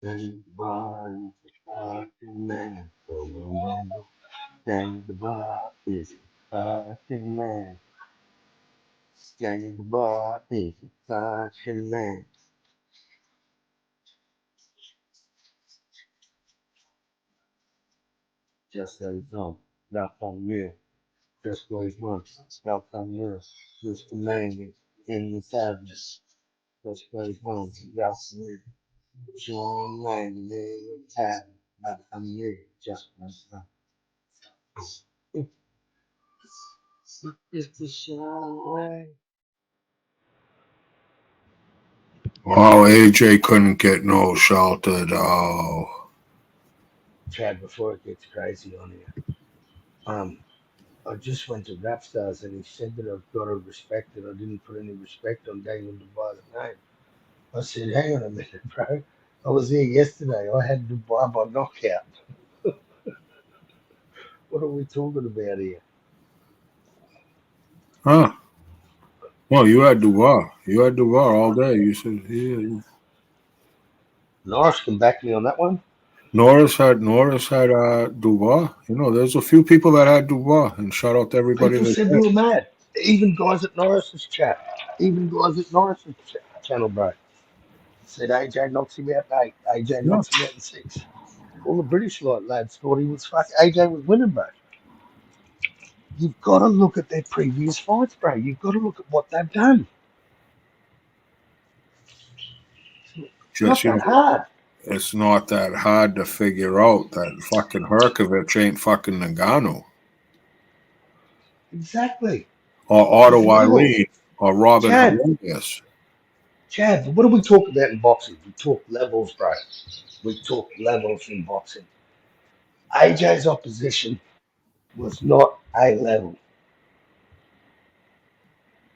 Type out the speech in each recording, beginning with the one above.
Everybody's a fucking man. Danny Dubois is a fucking man. Danny Dubois is a fucking man. Just as long, not on you. Just goes once, not on you. Just the man in the sadness. Just goes once, not on you. John Lang in the tab, not on you. Just as long. It's the show. Wow, AJ couldn't get no shelter. Oh, Chad, before it gets crazy on here. I just went to Rap Stars and he said that I've got to respect it. I didn't put any respect on Daniel Dubois' name. I said, hang on a minute, bro. I was here yesterday. I had Dubois by knockout. What are we talking about here? huh? Well, you had Dubois. You had Dubois all day. You said, yeah. Norris can back me on that one. Norris had Dubois. You know, there's a few people that had Dubois, and shout out to everybody People that said we did. were mad. Even guys at Norris's chat. Even guys at Norris's channel, bro. Said AJ knocks him out in 8. AJ Yeah, knocks him out in 6. All the British lads thought he was fucking AJ was winning, bro. You've got to look at their previous fights, bro. You've got to look at what they've done. It's just not you that know, hard. it's not that hard to figure out that fucking Herkovich ain't fucking Nagano Exactly. or There's Otto levels. Eileen or Robin Chad, Hernandez. Chad, what do we talk about in boxing? We talk levels, bro. We talk levels in boxing. AJ's opposition was not A level.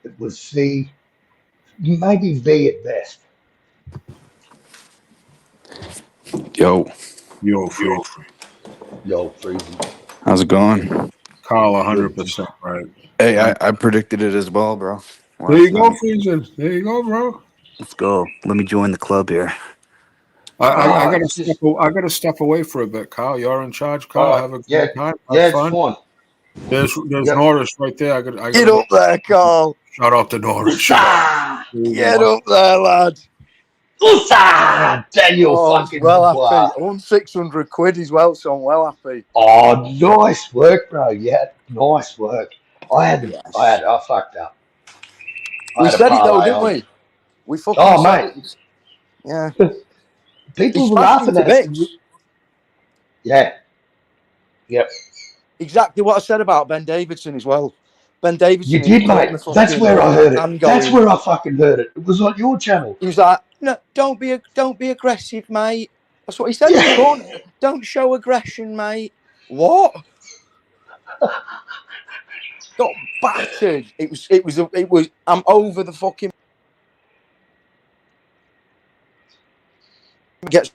It was C, maybe B at best. Yo, Yo, free Yo, Freezy. how's it going? Carl, Good. 100% Just right. Hey, I predicted it as well, bro. There you Last go, night. Friesen. There you go, bro. Let's go. Let me join the club here. I gotta it's step. just I gotta step away for a bit, Kyle. You're in charge, Kyle. all right. Have a Yeah, great time. Have yeah, it's fun. fun. There's Yep. Norris right there. I Get gotta go. up there, Carl. Shout out to Norris. Shout out. Usa! Get up there, lad. Usa! Daniel Oh, he's fucking well Dubois. happy. I won 600 quid as well, so I'm well happy. Oh, nice work, bro. Yeah, nice work. Yes. I fucked up. I We had a said it though, parlay didn't on. we? We fucking Oh, said mate. it. Yeah. He People were smashed laughing into at us. bits. Yeah, yep. Exactly what I said about Ben Davidson as well. Ben You Davidson, he was did, putting mate. the That's fucking where I heard it. hand That's going. where I fucking heard it. It was on your channel. He was like, "No, don't be aggressive, mate." That's what he said in the Yeah. corner. Don't show aggression, mate. What? Got battered. It was. I'm over the fucking. Gets.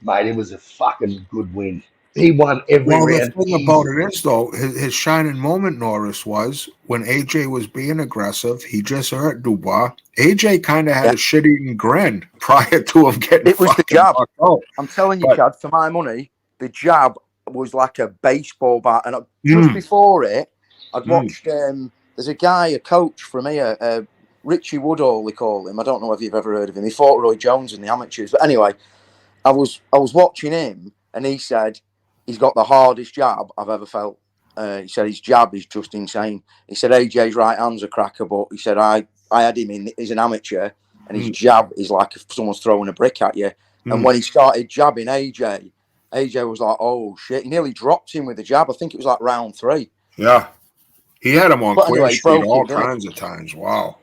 Mate, it was a fucking good win. He won every Well, the round thing about easy. it is, though, his shining moment, Norris, was when AJ was being aggressive. He just hurt Dubois. AJ kind of had Yeah. a shit-eating grin prior to him getting It was the fucking jab. knocked out. I'm telling you, But Chad. For my money, the jab was like a baseball bat. And just before it, I'd watched. There's a guy, a coach from here, Richie Woodall, they call him. I don't know if you've ever heard of him. He fought Roy Jones in the amateurs. But anyway, I was watching him, and he said he's got the hardest jab I've ever felt. He said his jab is just insane. He said AJ's right hand's a cracker, but he said I had him in. He's an amateur, and his jab is like if someone's throwing a brick at you. And when he started jabbing AJ was like, oh shit! He nearly dropped him with the jab. I think it was like round 3. Yeah, he had him on Queen anyway, Street all kinds of times. Wow.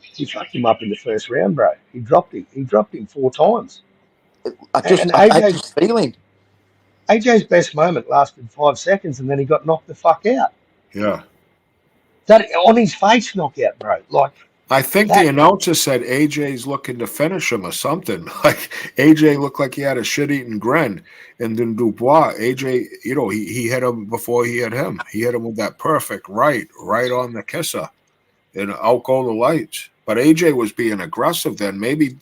He fucked him up in the first round, bro. He dropped him 4 times. I had this feeling. AJ's best moment lasted 5 seconds, and then he got knocked the fuck out. Yeah. That on his face knockout, bro. Like, I think the announcer said AJ's looking to finish him or something. Like AJ looked like he had a shit-eating grin, and then Dubois, AJ, you know, he hit him before he hit him. He hit him with that perfect right on the kisser, and out go the lights. But AJ was being aggressive then. Maybe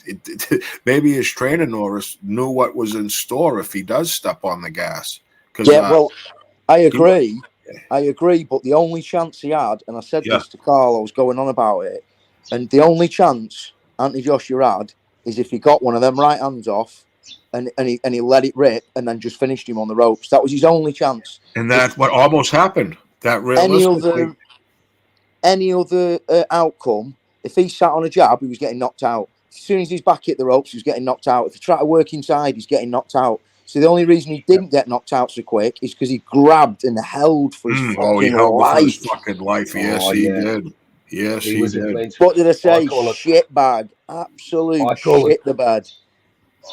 his trainer Norris knew what was in store if he does step on the gas. Yeah, well, I agree. But the only chance he had, and I said this to Carl, I was going on about it, and the only chance Anthony Joshua had is if he got one of them right hands off and he let it rip and then just finished him on the ropes. That was his only chance. And that's what almost happened. That realistically. Any other outcome, if he sat on a jab, he was getting knocked out. As soon as he's back hit the ropes, he was getting knocked out. If he tried to work inside, he's getting knocked out. So the only reason he didn't get knocked out so quick is because he grabbed and held for his fucking life. For his fucking life. Yes, he did. Yes, he did. What did I say? Shit bag. Absolute shit the bed.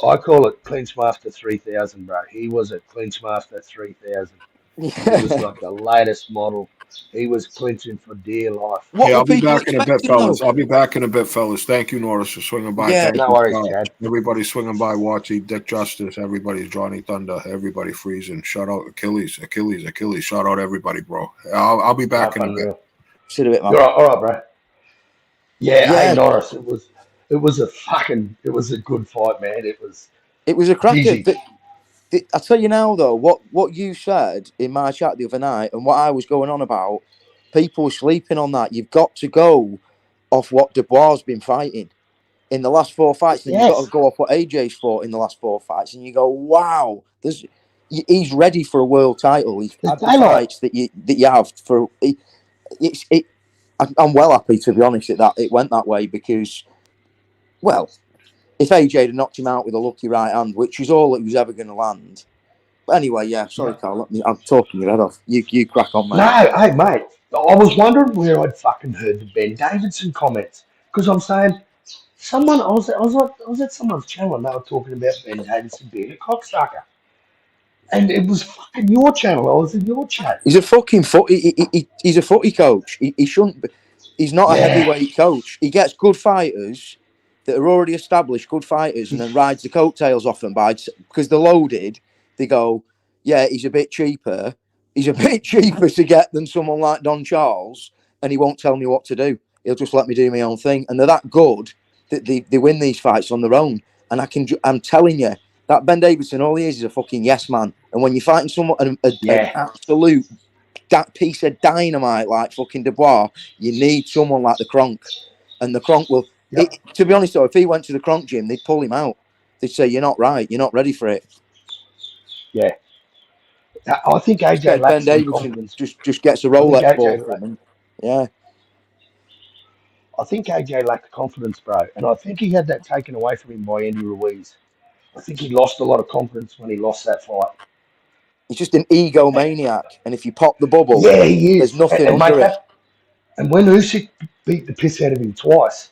I call it Clinch Master 3000, bro. He was a Clinch Master 3000. He was like the latest model. He was clinching for dear life. I'll be back in a bit, fellas. Thank you, Norris, for swinging by. Yeah, no worries, Chad. Everybody swinging by, Watsy, Dick Justice, everybody's Johnny Thunder, everybody freezing. Shout out Achilles. Shout out everybody, bro. I'll be back in a bit. Sit a bit, man. All right, bro. Yeah, hey, Norris, it was a good fight, man. It was a cracker. I tell you now, though, what you said in my chat the other night and what I was going on about, people were sleeping on that. You've got to go off what Dubois has been fighting in the last 4 fights, and you've got to go off what AJ's fought in the last 4 fights, and you go, wow, he's ready for a world title. He's had the fights that you have for. I'm well happy, to be honest, that it went that way because, well, if AJ had knocked him out with a lucky right hand, which is all it was ever going to land. But anyway, sorry, Carl. I'm talking your head off. You crack on, mate. No, hey, mate. I was wondering where I'd fucking heard the Ben Davidson comments because I'm saying I was at someone's channel and they were talking about Ben Davidson being a cocksucker, and it was fucking your channel. I was in your chat. He's a fucking he's a footy coach. He shouldn't be. He's not a heavyweight coach. He gets good fighters that are already established, good fighters, and then rides the coattails off them because they're loaded. They go, yeah, he's a bit cheaper. He's a bit cheaper to get than someone like Don Charles, and he won't tell me what to do. He'll just let me do my own thing. And they're that good that they win these fights on their own. And I'm telling you, that Ben Davidson, all he is a fucking yes man. And when you're fighting someone, an absolute piece of dynamite like fucking Dubois, you need someone like the Kronk. And the Kronk will... to be honest, though, if he went to the Kronk gym, they'd pull him out. They'd say, you're not right. You're not ready for it. Yeah. I think AJ Ben Davidson just gets a Rolex ball from him. Yeah. I think AJ lacked confidence, bro. And I think he had that taken away from him by Andy Ruiz. I think he lost a lot of confidence when he lost that fight. He's just an egomaniac. And if you pop the bubble, he is. There's nothing under it. And when Usyk beat the piss out of him twice,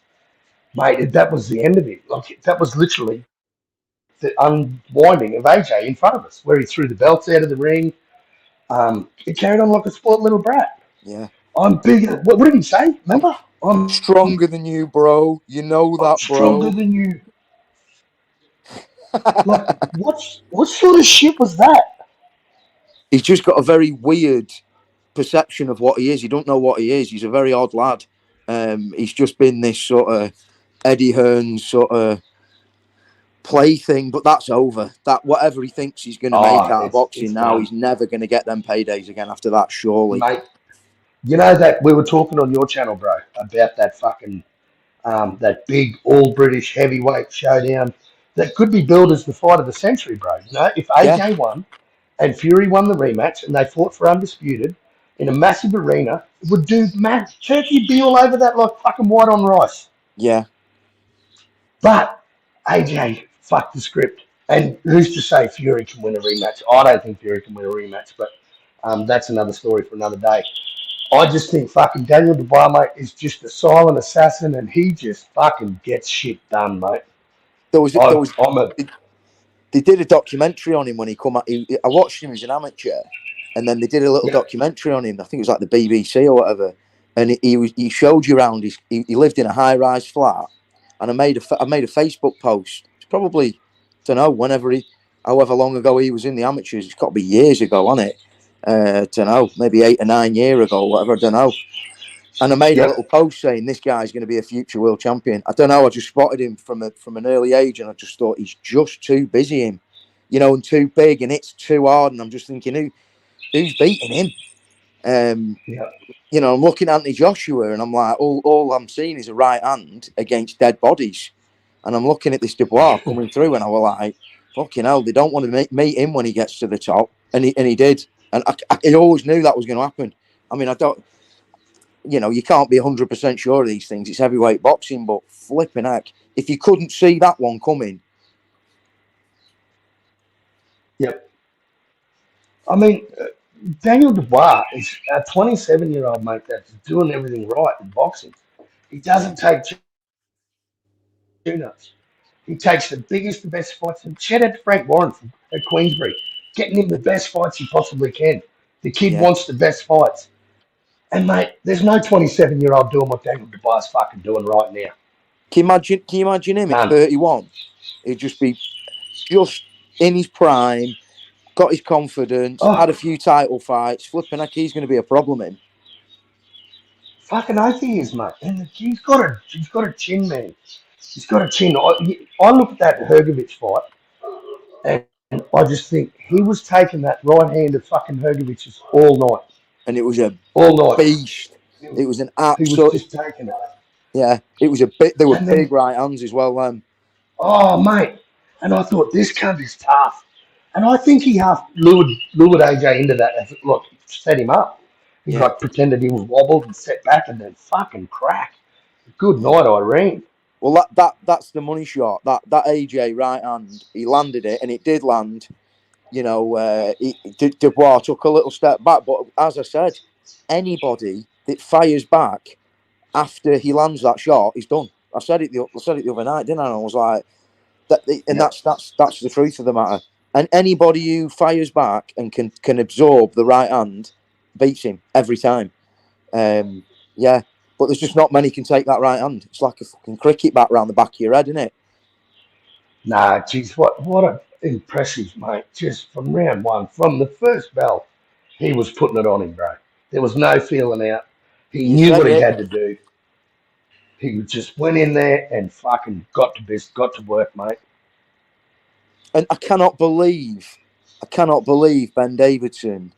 mate, that was the end of it. Like, that was literally the unwinding of AJ in front of us, where he threw the belts out of the ring. He carried on like a spoiled little brat. Yeah. I'm bigger. What did he say? Remember? I'm stronger than you, bro. You know that, bro. Stronger than you. Like, what sort of shit was that? He's just got a very weird perception of what he is. You don't know what he is. He's a very odd lad. He's just been this sort of Eddie Hearns sort of plaything, but that's over. That whatever he thinks he's going to make out of boxing now, he's never going to get them paydays again after that, surely. Mate, you know that we were talking on your channel, bro, about that fucking that big all British heavyweight showdown that could be billed as the fight of the century, bro. You know, if Yeah, AJ won and Fury won the rematch and they fought for undisputed in a massive arena, it would do Turkey be all over that like fucking white on rice. yeah. But AJ fucked the script. And who's to say Fury can win a rematch? I don't think Fury can win a rematch, but that's another story for another day. I just think fucking Daniel Dubois, mate, is just a silent assassin, and he just fucking gets shit done, mate. There was I'm a they did a documentary on him when he come out. I watched him as an amateur, and then they did a little yeah, documentary on him. I think it was like the BBC or whatever, and he showed you around. He lived in a high rise flat, and I made a Facebook post. It's probably, don't know, however long ago he was in the amateurs. It's got to be years ago, on it. Don't know, maybe 8 or 9 years ago, whatever. I don't know. And I made a yeah, little post saying this guy's going to be a future world champion. I don't know. I just spotted him from an early age, and I just thought he's just too busy, and too big, and it's too hard. And I'm just thinking, who's beating him? Um, yeah. I'm looking at Anthony Joshua, and I'm like, all I'm seeing is a right hand against dead bodies. And I'm looking at this Dubois coming through, and I was like, fucking hell, they don't want to meet him when he gets to the top, and he did. And I always knew that was going to happen. I mean, I don't. You can't be 100% sure of these things. It's heavyweight boxing, but flipping heck, if you couldn't see that one coming. Yep. I mean, Daniel Dubois is a 27-year-old mate that's doing everything right in boxing. He Yeah, doesn't take tune-ups. He takes the biggest, the best fights. And shout out to Frank Warren at Queensbury, getting him the best fights he possibly can. The kid yeah. wants the best fights. And, mate, there's no 27-year-old doing what Daniel Dubois is fucking doing right now. Can you imagine him at None. 31? He'd just be just in his prime, got his confidence, had a Oh, few title fights. Flipping heck, he's going to be a problem, him. fucking oath he is, mate. And he's got a chin, man. He's got a chin. I look at that Hergovich fight, and I just think he was taking that right hand of fucking Hergovich's all night. And it was a All night. beast. It was an He was absolute, just taking it. yeah, it was a bit, they were And big then, right hands as well. oh, mate. And I thought, this country's tough. And I think he half lured AJ into that. Look, set him up. He Yeah, like pretended he was wobbled and set back and then fucking crack. Good yeah. night, Irene. Well, that's the money shot. That AJ right hand, he landed it, and it did land. Dubois took a little step back, but as I said, anybody that fires back after he lands that shot is done. I said it the other night, didn't I? And I was like, and Yep. that's the truth of the matter. And anybody who fires back and can absorb the right hand beats him every time. Um, yeah, but there's just not many can take that right hand. It's like a fucking cricket bat round the back of your head, isn't it? Nah, geez, what a impressive mate. Just from round one, from the first bell, he was putting it on him, bro. There was no feeling out. He You knew said what he it. had to do. He just went in there and fucking got to work, mate. And I cannot believe Ben Davidson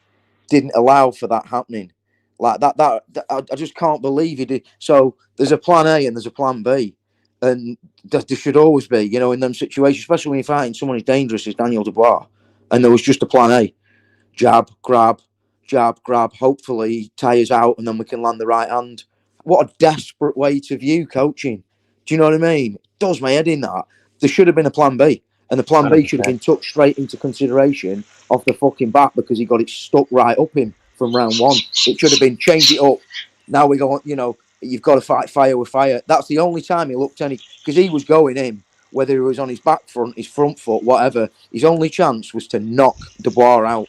didn't allow for that happening. Like I just can't believe he did. So there's a plan A and there's a plan B, and there should always be, in them situations, especially when you're fighting someone as dangerous as Daniel Dubois. And there was just a plan A: jab, grab, jab, grab. Hopefully, he tires out, and then we can land the right hand. What a desperate way to view coaching. Do you know what I mean? It does my head in that. There should have been a plan B. And the plan B should have 100%. been took straight into consideration off the fucking bat because he got it stuck right up him from round one. It should have been change it up. Now we go, you've got to fight fire with fire. That's the only time he looked any, because he was going in, whether he was on his back front, his front foot, whatever. His only chance was to knock Dubois out.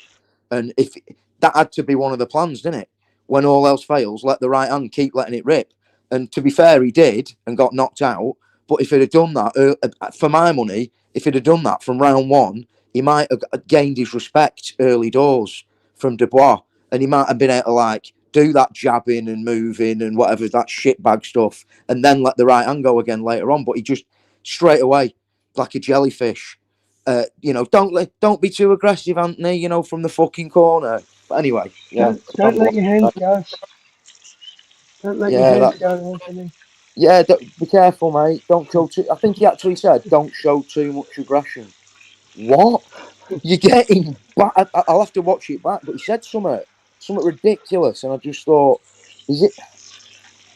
And if that had to be one of the plans, didn't it? When all else fails, let the right hand keep letting it rip. And to be fair, he did and got knocked out. But if he'd have done that, for my money, if he'd have done that from round one, he might have gained his respect early doors from Dubois. And he might have been able to do that jabbing and moving and whatever, that shitbag stuff, and then let the right hand go again later on. But he just straight away, like a jellyfish, don't be too aggressive, Anthony. From the fucking corner. But anyway, yeah, Don't let your hands go. Don't let your yeah, hands go, Anthony. Yeah, be careful, mate. Don't show too. I think he actually said, "Don't show too much aggression." What? You're getting back. I'll have to watch it back, but he said something ridiculous, and I just thought, is it?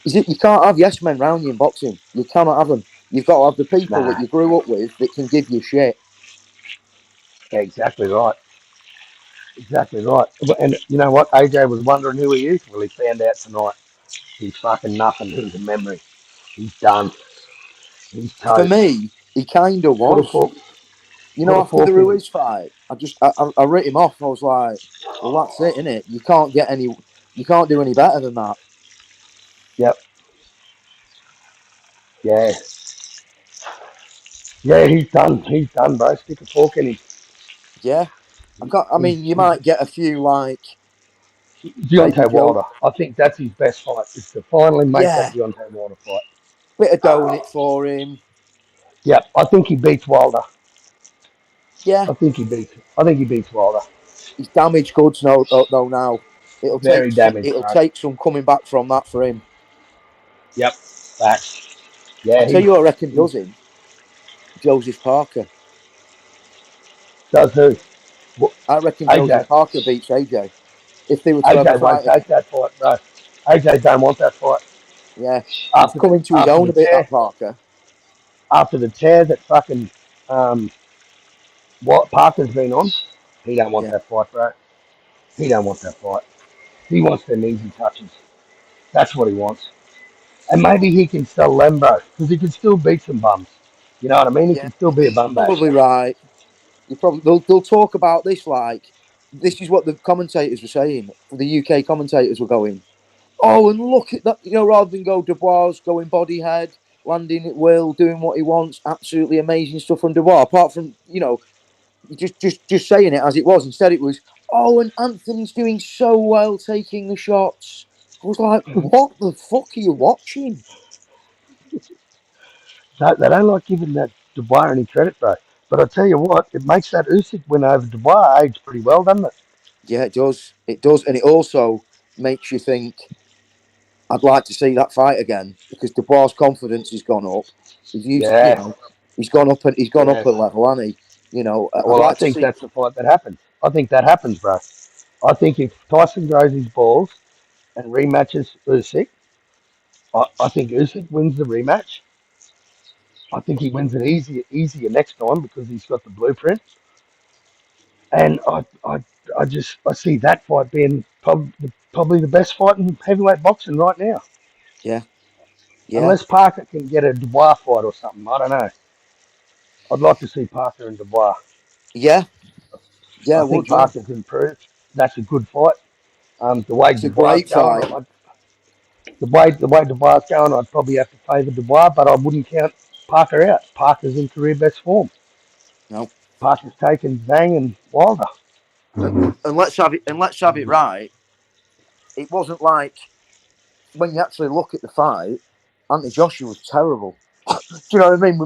Is it? You can't have yes men round you in boxing. You cannot have them. You've got to have the people that Nah, you grew up with that can give you shit. exactly right. Exactly right. And you know what? AJ was wondering who he is. Well, he found out tonight. He's fucking nothing. He's a memory. He's done. He's For toast. me, he kind of Put a was. fork. You Put know, a after the fork in him. Ruiz fight, I wrote him off. I was like, well, that's it, innit? You can't do any better than that. Yep. Yeah. Yeah. He's done. He's done, bro. Stick a fork in him. Yeah, I can't. I mean, you He's might get a few like maybe Deontay Joe. Wilder. I think that's his best fight. Is to finally make that Yeah, Deontay Wilder fight. bit of dough in it for him. Yep. I think he beats Wilder. Yeah, I think he beats Wilder. he's damaged goods though now. Very damaged, It'll bro. take some coming back from that for him. Yep. Facts. I Yeah. tell you what, I reckon He does him. Joseph Parker. does who? Well, I reckon AJ. Joseph Parker beats AJ if they were to ever AJ won't fight take again. that fight, bro. AJ don't want that fight. Yeah, he's After the coming to his after own the a bit. tear, That Parker. after the tear that fucking um, what Parker's been on, he don't want Yeah, that fight, bro. He don't want that fight. He wants them easy touches. That's what he wants. And maybe he can sell them, bro, because he can still beat some bums. You know what I mean? He yeah, can still be a bum basher. probably right. You probably they'll talk about this like this is what the commentators were saying. The UK commentators were going, oh, and look at that, rather than go Dubois going body head, landing at will, doing what he wants, absolutely amazing stuff from Dubois. Apart from just saying it as it was. Instead, it was, oh, and Anthony's doing so well taking the shots. I was like, what the fuck are you watching? They don't like giving that Dubois any credit, bro. But I tell you what, it makes that Usyk win over Dubois age pretty well, doesn't it? Yeah, it does. It does, and it also makes you think I'd like to see that fight again because Dubois' confidence has gone up. He's used, Yeah, he's gone up yeah. a level, hasn't he? I'd Well, I like to think see. that's the fight that happens. I think that happens, bro. I think if Tyson grows his balls and rematches Usyk, I think Usyk wins the rematch. I think he wins it easier next time because he's got the blueprint. And I see that fight being probably the best fight in heavyweight boxing right now. Yeah, yeah, Unless Parker can get a Dubois fight or something, I don't know. I'd like to see Parker and Dubois. yeah, yeah. I think Would yeah? Parker's improved. That's a good fight. The way It's a Dubois is great going, fight. the way Dubois is going, I'd probably have to favour Dubois, but I wouldn't count Parker out. Parker's in career best form. No, Parker's taken Zhang and Wilder. and let's have it right. It wasn't like when you actually look at the fight, Anthony Joshua was terrible. Do you know what I mean?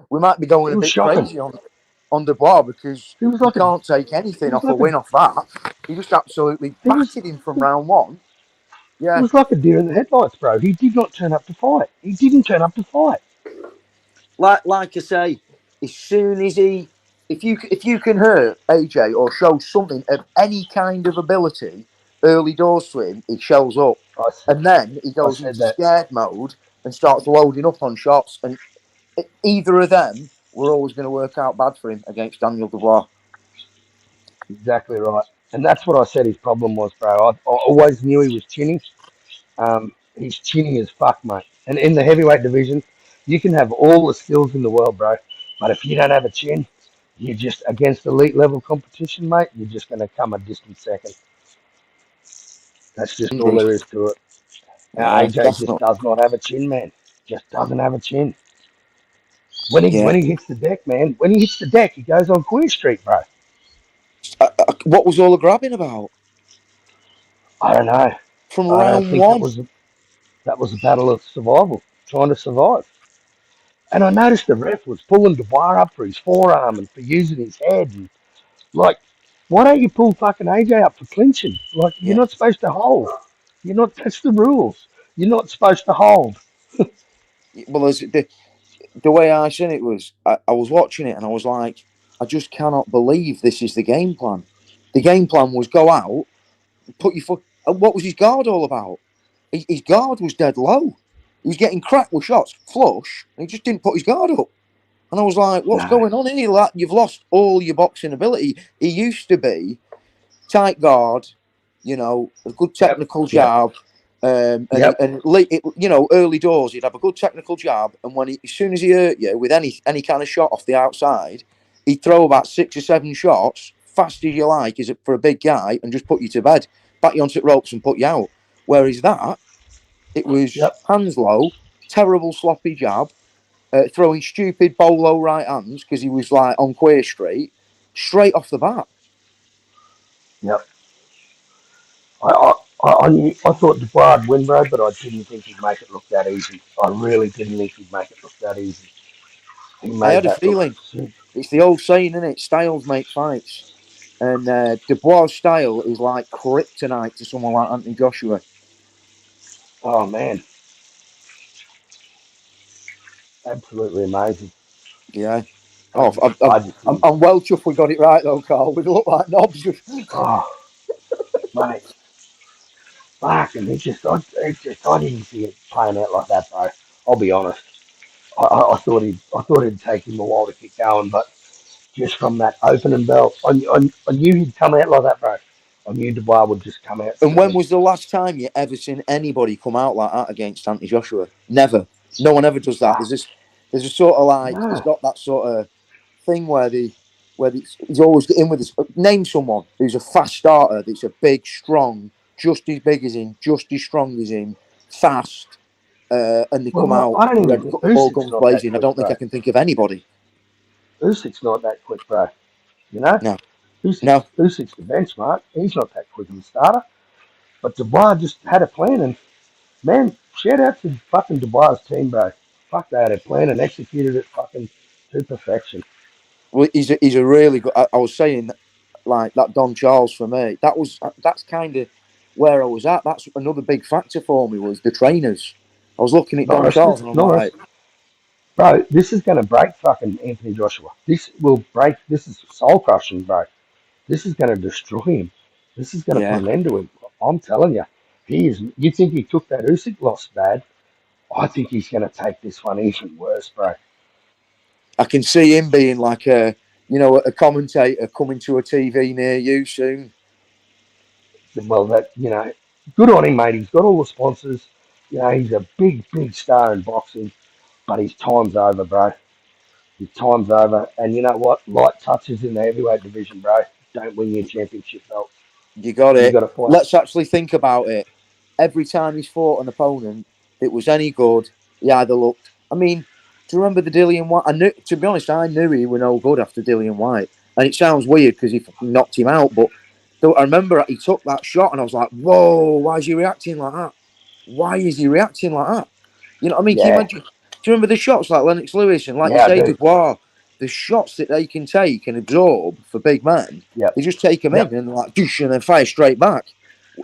We might be going It a was bit shocking. crazy on Dubois because He was you like a, can't take he anything was off a like a, win off that. He just absolutely he was, battered him from round one. it Yeah, was like a deer in the headlights, bro. He did not turn up to fight. He didn't turn up to fight. like I say, as soon as if you can hurt AJ or show something of any kind of ability early doors to him, he shows up, I, and then he I goes said into that scared mode and starts loading up on shots. And either of them were always going to work out bad for him against Daniel Dubois. exactly right. And that's what I said his problem was, bro. I always knew he was chinny. He's chinny as fuck, mate. And in the heavyweight division, you can have all the skills in the world, bro. But if you don't have a chin, you're just against elite level competition, mate. You're just going to come a distant second. That's just all Indeed, there is to it. Now, yeah, AJ just definitely, does not have a chin, man. Just doesn't have a chin. When yeah. he hits the deck, man, when he hits the deck, he goes on Queen Street, bro. What was all the grabbing about I don't know. from I don't round think one? that was a battle of survival, trying to survive. And I noticed the ref was pulling Dubois up for his forearm and for using his head. And like, why don't you pull fucking AJ up for clinching? Like, you're Yeah, not supposed to hold. You're not. That's the rules. You're not supposed to hold. well, the way I seen it was, I was watching it and I was like, I just cannot believe this is the game plan. The game plan was go out, put your foot. What was his guard all about? His guard was dead low. He was getting cracked with shots, flush, and he just didn't put his guard up. And I was like, what's No. going on here? Like, you've lost all your boxing ability. He used to be tight guard, a good Yep. technical Yep. jab. Yep. Early doors, he'd have a good technical jab, and as soon as he hurt you with any kind of shot off the outside, he'd throw about 6 or 7 shots, fast as you like, is it for a big guy, and just put you to bed, back you onto the ropes, and put you out. Whereas it was Yep. hands low, terrible sloppy jab, throwing stupid bolo right hands because he was like on Queer Street, straight off the bat. Yep. I thought Dubois would win, bro, but I didn't think he'd make it look that easy. I really didn't think he'd make it look that easy. He I made had a that look. feeling. It's the old saying, isn't it? Styles make fights. And Dubois' style is like kryptonite to someone like Anthony Joshua. Oh man, absolutely amazing. Yeah. I Oh, just, I just think, I'm well chuffed we got it right though, Carl. We look like knobs. oh mate, fuck, and I didn't see it playing out like that, bro. I'll be honest. I thought it'd take him a while to get going, but just from that opening bell, I knew he'd come out like that, bro. I knew Dubois would just come out And when swinging. was the last time you ever seen anybody come out like that against Anthony Joshua? Never. No one ever does that. Fuck, There's a sort of like, there's no. got that sort of thing he's always in with this. Name someone who's a fast starter that's a big, strong, just as big as him, just as strong as him, fast, and they come Well, out I don't ready, even. all Usyk's guns not that blazing. I quick, don't think I bro. can think of anybody. Usyk's not that quick, bro. You know, No, Usyk's no. Usyk's the benchmark. He's not that quick of a starter. But Dubois just had a plan, and man, shout out to fucking Dubois' team, bro. Fuck, they had a plan and executed it fucking to perfection. Well, he's a really good. I was saying like that Don Charles for me. That's kind of where I was at. That's another big factor for me was the trainers. I was looking at Don Norris, Charles and I'm Norris, like, bro, this is going to break fucking Anthony Joshua. This will break. This is soul crushing, bro. This is going to destroy him. This is going to put yeah, an end to him. I'm telling you, he is. You think he took that Usyk loss bad? I think he's going to take this one even worse, bro. I can see him being like a commentator coming to a TV near you soon. Well, good on him, mate. He's got all the sponsors. He's a big, big star in boxing, but his time's over, bro. His time's over. And you know what? Light touches in the heavyweight division, bro. Don't win your championship belt. You got You it. got to fight. Let's actually think about it. Every time he's fought an opponent that was any good, he either looked. I mean, do you remember the Dillian White? To be honest, I knew he was no good after Dillian White, and it sounds weird because he knocked him out. But I remember he took that shot, and I was like, "Whoa! Why is he reacting like that? Why is he reacting like that?" You know what I mean? Can you Yeah, imagine? Do you remember the shots like Lennox Lewis and like you yeah, I say, do. Dubois? The shots that they can take and absorb for big men, Yep, they just take them in yep, and like douche and then fire straight back.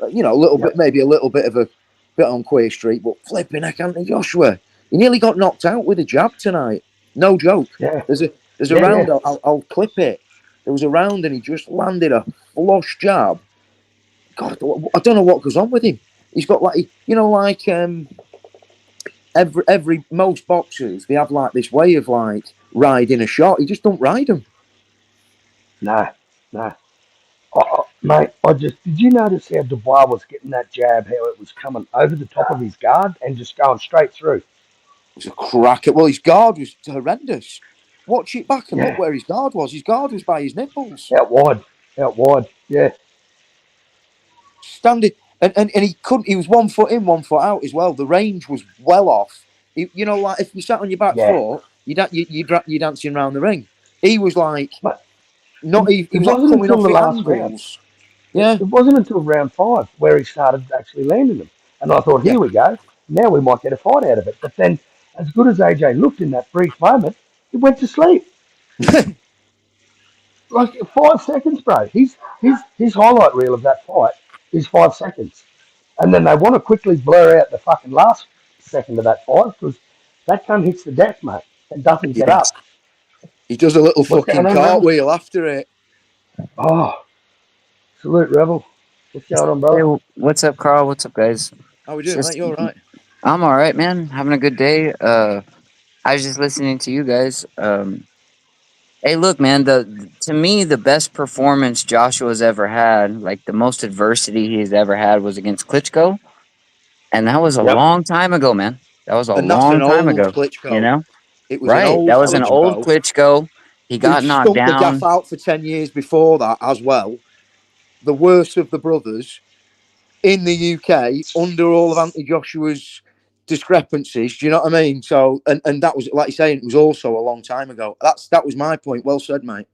A little bit, yep. maybe a little bit of a bit on Quay Street, but flipping heck, Anthony Joshua, he nearly got knocked out with a jab tonight. No joke. Yeah, There's a yeah, round. yeah. I'll clip it. There was a round and he just landed a flush jab. God, I don't know what goes on with him. He's got like every most boxers they have like this way of like riding a shot. He just don't ride them. No, no. Mate, did you notice how Dubois was getting that jab, how it was coming over the top of his guard and just going straight through? It was a cracker. Well, his guard was horrendous. Watch it back and look Yeah, where his guard was. His guard was by his nipples. out wide, out wide. Yeah, Standing and he couldn't. He was 1 foot in, 1 foot out as well. The range was well off. Like if you sat on your back yeah. foot, you're dancing around the ring. He was like But not. He it was like wasn't coming until off the at last round. angles. It, Yeah, it wasn't until round 5 where he started actually landing them. And I thought, yeah. here we go. Now we might get a fight out of it. But then, as good as AJ looked in that brief moment, he went to sleep. Like 5 seconds, bro. His highlight reel of that fight is 5 seconds. And then they want to quickly blur out the fucking last second of that fight because That cunt hits the deck, mate, and doesn't get Yeah. up. He does a little What's going fucking on, Rebel? cartwheel after it. Oh, salute, Rebel. What's going on, Hey, brother? what's up, Carl? What's up, guys? How we It's doing, mate? just You all right? I'm all right, man. Having a good day. I was just listening to you guys. Hey, look, man. The to me, the best performance Joshua's ever had, like the most adversity he's ever had, was against Klitschko, and that was a Yep. long time ago, man. That was a And that's an long time old ago. You Klitschko. know, It was an right? old That was an old Klitschko Klitschko. He who'd got knocked stumped the gaff down. out for 10 years before that as well. The worst of the brothers in the UK under all of Anthony Joshua's discrepancies. Do you know what I mean? So, and that was, like you're saying, it was also a long time ago. That was my point. Well said, mate.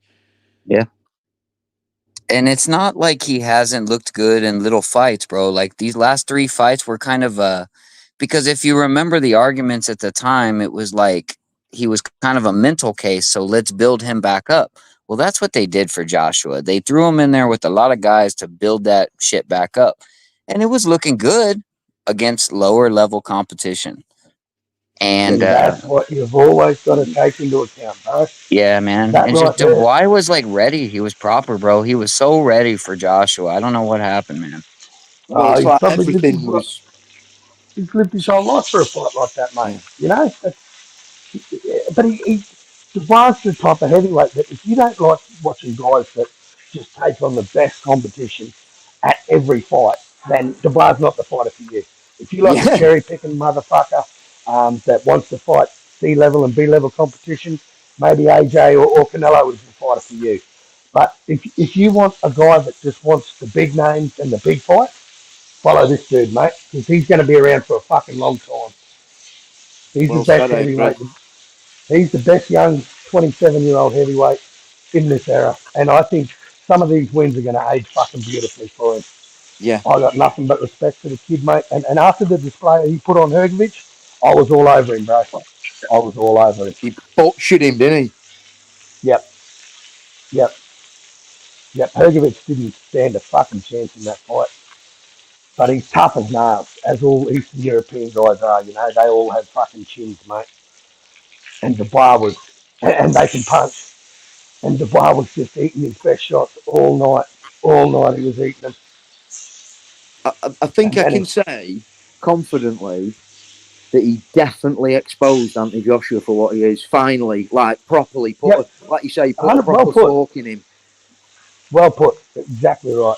Yeah. And it's not like he hasn't looked good in little fights, bro. Like these last three fights were kind of because if you remember the arguments at the time, it was like he was kind of a mental case, so let's build him back up. Well, that's what they did for Joshua. They threw him in there with a lot of guys to build that shit back up. And it was looking good against lower level competition. And Yeah. And that's what you've always got to take into account, bro. yeah, man. That And just right there. Dubois was like ready. He was proper, bro. He was so ready for Joshua. I don't know what happened, man. Well, it's He's like probably lived everything was. he's lived his whole life for a fight like that, mate. Yeah. You know, but Dubois the type of heavyweight that if you don't like watching guys that just take on the best competition at every fight, then Dubois not the fighter for you. If you like a Yeah. cherry picking motherfucker that wants to fight C level and B level competition, maybe AJ or Canelo is the fighter for you. But if you want a guy that just wants the big names and the big fight, follow this dude, mate, because he's going to be around for a fucking long time. He's the Well best said, I agree. heavyweight. He's the best young 27-year-old heavyweight in this era. And I think some of these wins are going to age fucking beautifully for him. Yeah. I got nothing but respect for the kid, mate. And after the display he put on Hergovich, I was all over him, bro. I was all over him. He butchered him, didn't he? Yep, yep, yep. Hergovich didn't stand a fucking chance in that fight. But he's tough as nails, as all Eastern European guys are. You know, they all have fucking chins, mate. And Dubois was, and they can punch. And Dubois was just eating his best shots all night. All night he was eating them. I think I And can say confidently that he definitely exposed Anthony Joshua for what he is. Finally, like properly put, yep, like you say, put a 100, well proper put, fork in him. well put. Exactly right.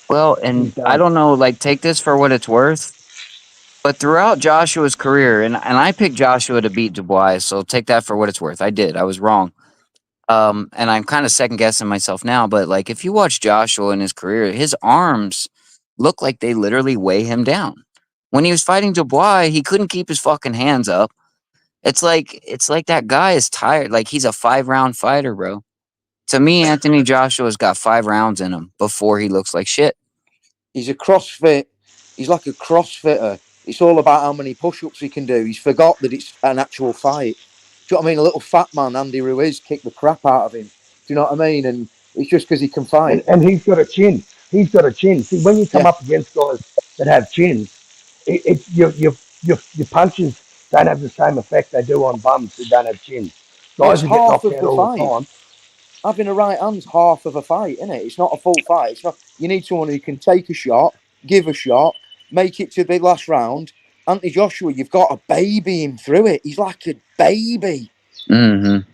Well, and He's I done. don't know, like, take this for what it's worth, but throughout Joshua's career, and I picked Joshua to beat Dubois, so take that for what it's worth. I did. I was wrong. And I'm kind of second guessing myself now, but like, if you watch Joshua in his career, his arms look like they literally weigh him down. When he was fighting Dubois, he couldn't keep his fucking hands up. It's like that guy is tired. Like he's a 5 round fighter, bro. To me, Anthony Joshua's got 5 rounds in him before he looks like shit. He's a CrossFit. He's like a CrossFitter. It's all about how many push-ups he can do. He's forgot that it's an actual fight. Do you know what I mean? A little fat man, Andy Ruiz, kicked the crap out of him. Do you know what I mean? And it's just because he can fight. And he's got a chin. He's got a chin. See, when you come Yeah. up against guys that have chins, your punches don't have the same effect they do on bums who don't have chins. Well, Guys it's who get half knocked of out the all the fight. time. Having a right hand's half of a fight, isn't it? It's not a full fight. It's not. You need someone who can take a shot, give a shot, make it to the last round. Anthony Joshua, you've got to baby him through it. He's like a baby. Mm-hmm.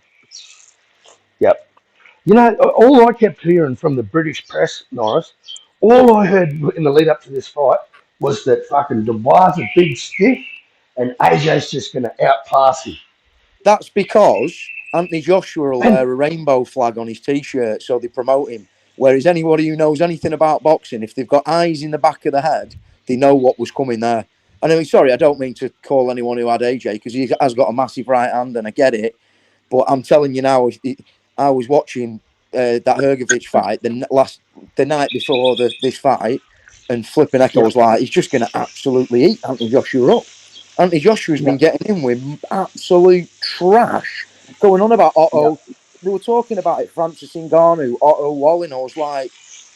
Yep. You know, all I kept hearing from the British press, Norris, all I heard in the lead up to this fight was that fucking Dubois is a big stiff and AJ's just going to outpass him. That's because Anthony Joshua will And wear a rainbow flag on his t-shirt, so they promote him. Whereas anybody who knows anything about boxing, if they've got eyes in the back of the head, they know what was coming there. And I mean, sorry, I don't mean to call anyone who had AJ because he has got a massive right hand, and I get it. But I'm telling you now, I was watching that Hergovich fight the night before this fight, and flipping Echo yep, was like, he's just going to absolutely eat Anthony Joshua up. Anthony Joshua's been yep, getting in with absolute trash. Going on about yep. Otto. They were talking about it, Francis Ngannou, Otto Wallin. I was like,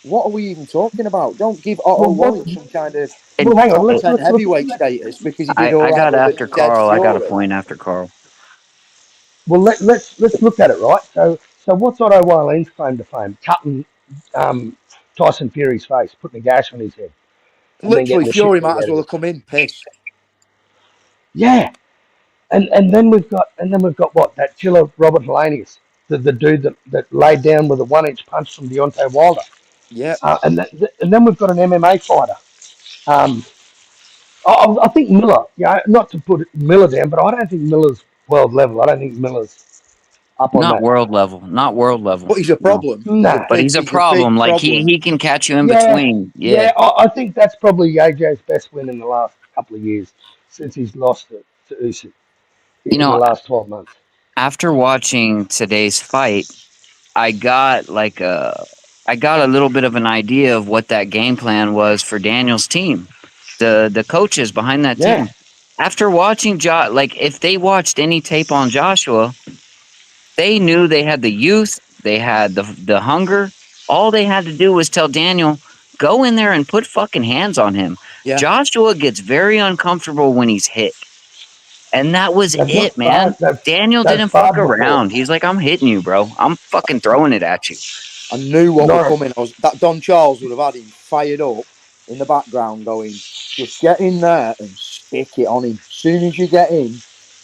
what are we even talking about? Don't give Otto Well, what? Wallin some kind of And Well, hang on. top Let's 10 look. heavyweight status because he did all I right got the other after dead Carl. I got a Fury. point after Carl. Well, let's look at it, right? So what's Otto Wylene's claim to fame? Cutting Tyson Fury's face, putting a gash on his head, and then Literally, getting the shit Fury beat might out as of well him. have come in pissed. Yeah, and then we've got what, that killer Robert Helenius, the dude that laid down with a 1 inch punch from Deontay Wilder, Yeah, and then we've got an MMA fighter. Um, I think Miller. Yeah, not to put Miller down, but I don't think Miller's world level. I don't think Miller's up on Not that. world level. Not world level. but he's a No. problem. Nah. But he's a He's a big problem. Like problem. he can catch you in Yeah, between. Yeah. yeah. I think that's probably AJ's best win in the last couple of years since he's lost it to Usyk You in the know, last 12 months. after watching today's fight, I got like I got a little bit of an idea of what that game plan was for Daniel's team. The coaches behind that Yeah, team. After watching like if they watched any tape on Joshua, they knew they had the youth, they had the hunger. All they had to do was tell Daniel, go in there and put fucking hands on him. Yeah, Joshua gets very uncomfortable when he's hit. And that was they've it, not far. man. Daniel They've didn't fuck farred before. around. He's like, I'm hitting you, bro. I'm fucking throwing it at you. I knew what were Not coming. That Don Charles would have had him fired up in the background, going, just get in there and stick it on him. Soon as you get in,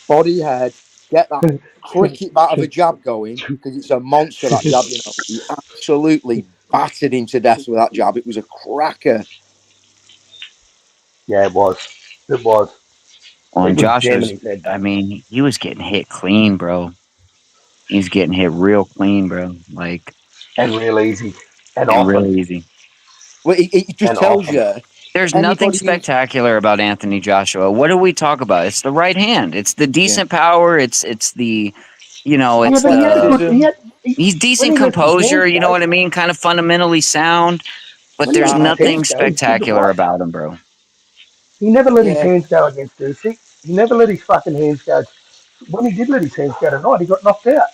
body head, get that cricket bat of a jab going because it's a monster that jab. You know, he absolutely battered him to death with that jab. It was a cracker. yeah, it was. It was. He On was jamming Joshua's, his head I back mean, he was getting hit clean, bro. He's getting hit real clean, bro. Like, and real easy and and often really easy. Well, it just and tells often. you There's nothing anybody who's spectacular about Anthony Joshua. What do we talk about? It's the right hand. It's the yeah decent power. It's the, you know, Yeah, it's but he had a the good. athleticism, he's When decent he lets his composure. hands You know go. what I mean? Kind of fundamentally sound, but When he there's let his size. nothing hands go, he's good to spectacular watch. about him, bro. He never let his Yeah, hands go against Usyk. He never let his fucking hands go. When he did let his hands go tonight, he got knocked out.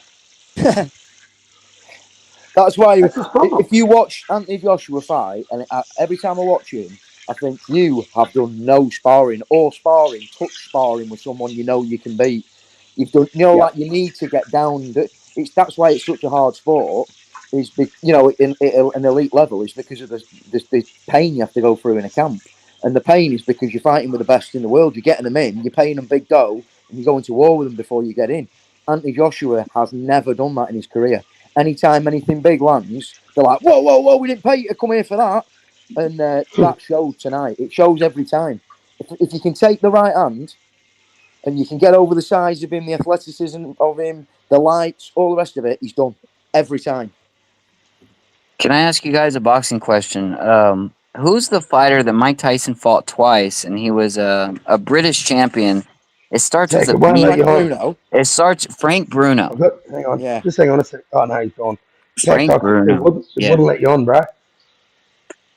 that's why That's his problem. if you watch Anthony Joshua fight, and every time I watch him, I think you have done no sparring or touch sparring with someone you know you can beat. You've done, Yeah. like you need to get down. It's that's why it's such a hard sport. Is in an elite level is because of the pain you have to go through in a camp, and the pain is because you're fighting with the best in the world. You're getting them in, you're paying them big dough, and you're going to war with them before you get in. Anthony Joshua has never done that in his career. Anytime anything big lands, they're like, whoa, whoa, whoa, we didn't pay you to come here for that. And that showed tonight. It shows every time. If you can take the right hand and you can get over the size of him, the athleticism of him, the lights, all the rest of it, he's done every time. Can I ask you guys a boxing question? Who's the fighter that Mike Tyson fought twice, and he was a British champion? It starts with Jake, a it won't let B. you Frank on. Bruno, It starts Frank I've Bruno. got. Hang on. yeah. Just hang on a sec. Oh no, he's gone. Frank It Bruno. wouldn't. It Yeah, wouldn't let you on, bro.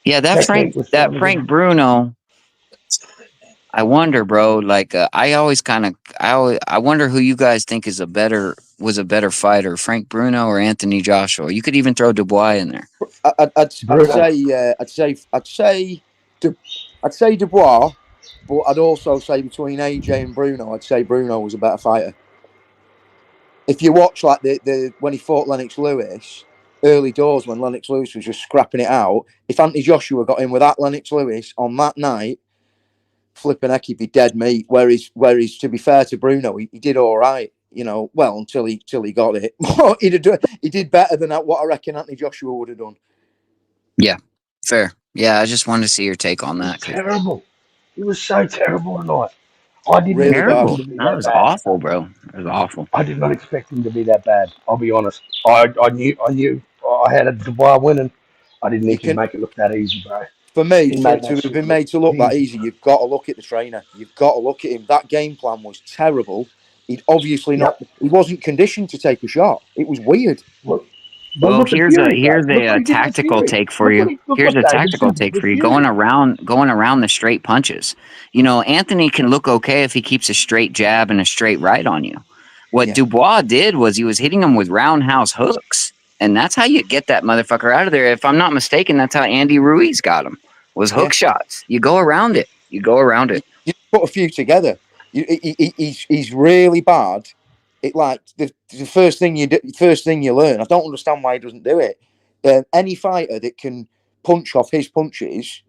yeah. Technique was trying That to get Frank on. Bruno. I wonder, bro. Like, I always kind of, I wonder who you guys think is a better fighter, Frank Bruno or Anthony Joshua. You could even throw Dubois in there. I'd Bruno. say I'd say Dubois, but I'd also say between AJ and Bruno, I'd say Bruno was a better fighter. If you watch like the when he fought Lennox Lewis early doors when Lennox Lewis was just scrapping it out, if Anthony Joshua got in with that Lennox Lewis on that night, flipping heck, he'd be dead meat. Whereas to be fair to Bruno, he did all right, you know, well until he got it. He did better than that, what I reckon Anthony Joshua would have done. Yeah, fair. Yeah, I just wanted to see your take on He was that. Cause terrible. He was so terrible tonight. I didn't Really expect bad. him terrible. to be That that was bad. awful, bro. It was awful. I did not expect him to be that bad. I'll be honest. I knew I had a Dubois winning. I didn't You think he'd can make it look that easy, bro. For me, He for made it to that have shit been look made to look that easy. easy, you've got to look at the trainer. You've got to look at him. That game plan was terrible. He'd obviously not. Yep. He wasn't conditioned to take a shot. It was weird. Look, but Well, look at Fury, bro. here's Look what a he did to tactical Fury. take for you. Look Here's what a David tactical did take with for you. Fury. Going around the straight punches. You know, Anthony can look okay if he keeps a straight jab and a straight right on you. What Yeah, Dubois did was he was hitting him with roundhouse hooks, And that's how you get that motherfucker out of there. If I'm not mistaken, that's how Andy Ruiz got him. Was Yeah, hook shots. You go around it. You go around it. you put a few together. He's really bad. It like the first thing you do, first thing you learn. I don't understand why he doesn't do it. Any fighter that can punch off his punches,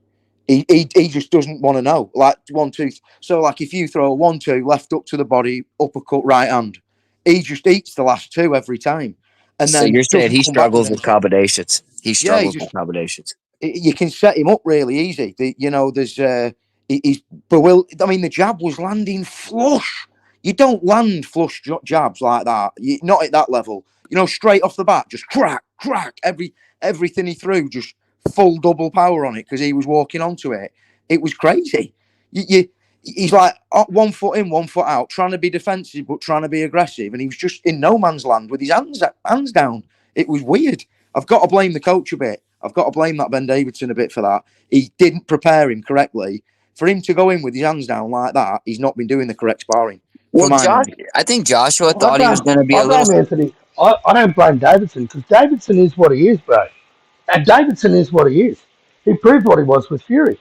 he just doesn't want to know. Like 1-2. So like if you throw a 1-2 left up to the body, uppercut right hand, he just eats the last two every time, and So then you're saying doesn't he come back with struggles with anything. combinations. He Yeah, he struggles with just combinations. you can set him up really easy. There's he's I mean, the jab was landing flush. You don't land flush jabs like that. Not at that level. Straight off the bat, just crack, crack. Everything he threw, just full double power on it because he was walking onto it. It was crazy. He's like 1 foot in, 1 foot out, trying to be defensive but trying to be aggressive, and he was just in no man's land with his hands down. It was weird. I've got to blame the coach a bit. I've got to blame that Ben Davidson a bit for that. He didn't prepare him correctly. For him to go in with his hands down like that, he's not been doing the correct sparring, for Well, my Josh, money. I think Joshua I thought he was blame going to be I a little. blame Anthony. I don't blame Davidson because Davidson is what he is, bro. And Davidson is what he is. He proved what he was with Fury.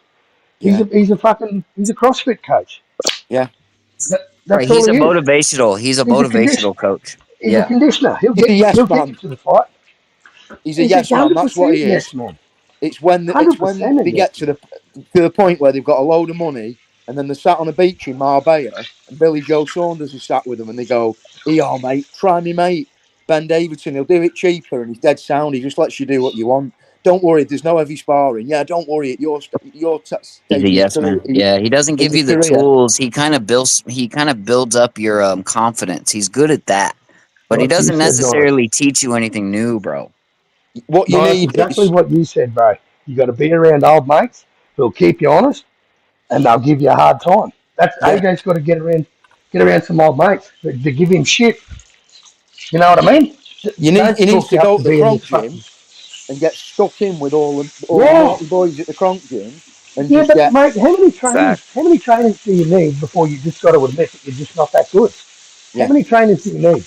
Yeah, He's a CrossFit coach. yeah. Right, That's all he is. He's a He's a condition. motivational coach. He's a Yeah. conditioner. He's a yes He'll get you man. to the fight. He's a He's a yes man. hundred That's what percent he yes is. man. It's when 100% a they yes get to man. the point where they've got a load of money and then they're sat on a beach in Marbella and Billy Joe Saunders is sat with them and they go, "Yo, mate, try me, mate. Ben Davidson, he'll do it cheaper and he's dead sound. He just lets you do what you want. Don't worry, there's no heavy sparring. Yeah, don't worry. At your He's stage a in your yes career, man. Yeah, he doesn't in give your you the career, tools. He kind of builds. He kind of builds up your confidence. He's good at that, but he Like you doesn't said, Norris. necessarily teach you anything new, bro. what you Norris, need exactly is what you said, bro. You got to be around old mates who'll keep you honest and they'll give you a hard time. That's yeah. AJ's got to get around some old mates to give him shit. You know what I mean? He Don't needs talk to you up go to to the being this Kronk fucking. gym and get stuck in with all the Yeah, naughty boys at the Kronk gym and yeah, just but get mate, Fact. how many trainings do you need before you just got to admit that you're just not that good? How yeah. many trainings do you need?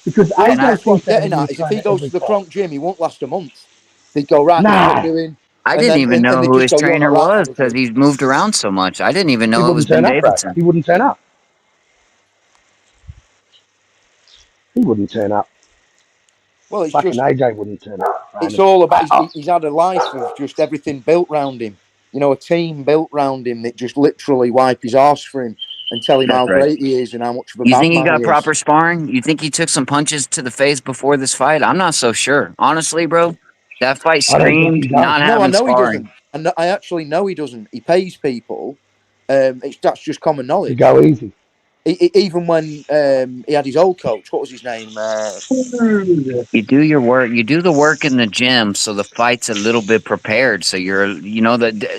Because Well, And I, AJ that's what I'm thinks that he's getting going at. to Is if train he for goes every to the fight. Kronk gym, he won't last a month. They go right. This is what Nah, you're doing, I and didn't then even know they who just his go, "You're not trainer right, was because Davidson." he's moved around so much. I didn't even he know it was wouldn't Ben turn up, bro. Davidson. He wouldn't turn up. He wouldn't turn up. Well, it's Fucking just AJ wouldn't turn up to train it's him. all about. He's had a life of just everything built round him. A team built round him that just literally wipe his arse for him and tell him That's how right. great he is and how much of a You bad think he man he got is. proper sparring? You think he took some punches to the face before this fight? I'm not so sure. Honestly, bro, that fight I don't think he screamed does. not No, I having know he sparring. doesn't. I actually know he doesn't. He pays people. That's just common To knowledge. go easy. Even when he had his old coach, what was his name? You do your work. You do the work in the gym, so the fight's a little bit prepared. So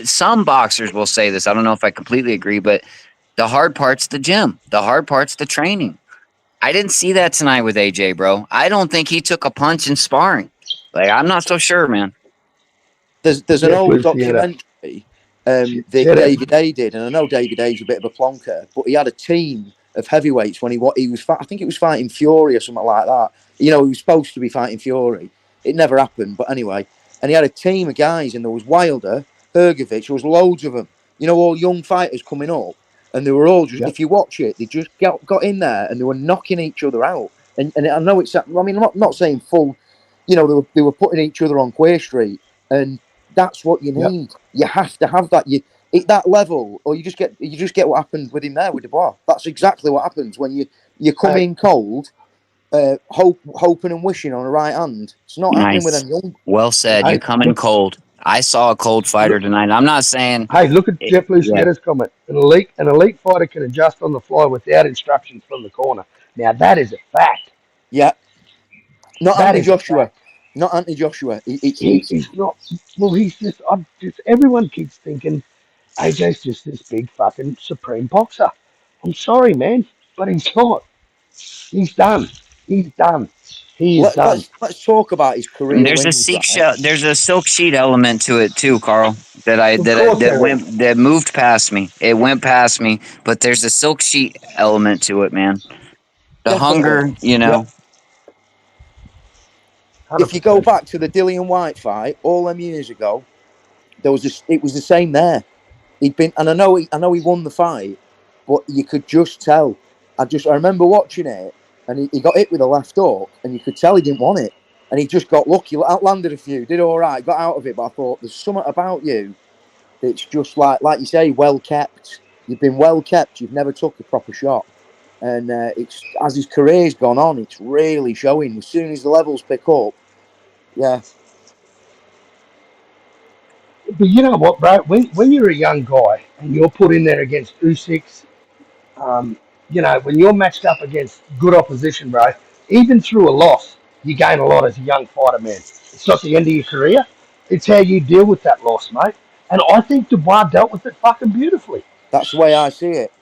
some boxers will say this. I don't know if I completely agree, but the hard part's the gym. The hard part's the training. I didn't see that tonight with AJ, bro. I don't think he took a punch in sparring. Like, I'm not so sure, man. There's an Jeff old Lucietta. documentary Said that it. David A did, and I know David A's a bit of a plonker, but he had a team of heavyweights when he was I think it was fighting Fury or something like that. He was supposed to be fighting Fury. It never happened, but anyway. And he had a team of guys, and there was Wilder, Hergovich, there was loads of them. All young fighters coming up, and they were all just. Yep. If you watch it, they just got in there and they were knocking each other out. And I know it's. I mean, I'm not saying full. They were putting each other on Quay Street, and that's what you Yep. need. You have to have that. You at that level, or you just get what happened with him there with Dubois. That's exactly what happens when you come Hey, in cold, hoping and wishing on the right hand. It's not happening with Nice. them young. Well said. You hey, come in look, cold. I saw a cold fighter look, tonight. I'm not saying look at it, Jeff yeah. Lucietta's comment. An elite fighter can adjust on the fly without instructions from the corner. Now that is a fact. Yeah, not That Anthony is a Joshua. fact. Not Anthony Joshua. It's He's not. Well, he's just. I'm just. Everyone keeps thinking AJ's just this big fucking supreme boxer. I'm sorry, man, but he's not. He's done. He's done. He is let, done. let's talk about his And career wins, right? there's a silk sheet element to it too, Carl. Of course there is. That moved past me. It went past me, but there's a silk sheet element to it, man. The Definitely. hunger, you Yep. know. if you go 100%. back to the Dillian White fight all them years ago, it was the same there. He'd been, and I know he won the fight, but you could just tell. I remember watching it, and he got hit with a left hook, and you could tell he didn't want it, and he just got lucky, outlanded a few, did all right, got out of it. But I thought there's something about you that's just like you say, well kept. You've been well kept. You've never took a proper shot, and it's as his career's gone on, it's really showing. As soon as the levels pick up, yeah, But you know what, bro? When you're a young guy and you're put in there against Usyk, um, when you're matched up against good opposition, bro, even through a loss, you gain a lot as a young fighter, man. It's not the end of your career. It's how you deal with that loss, mate. And I think Dubois dealt with it fucking beautifully. that's the way I see it.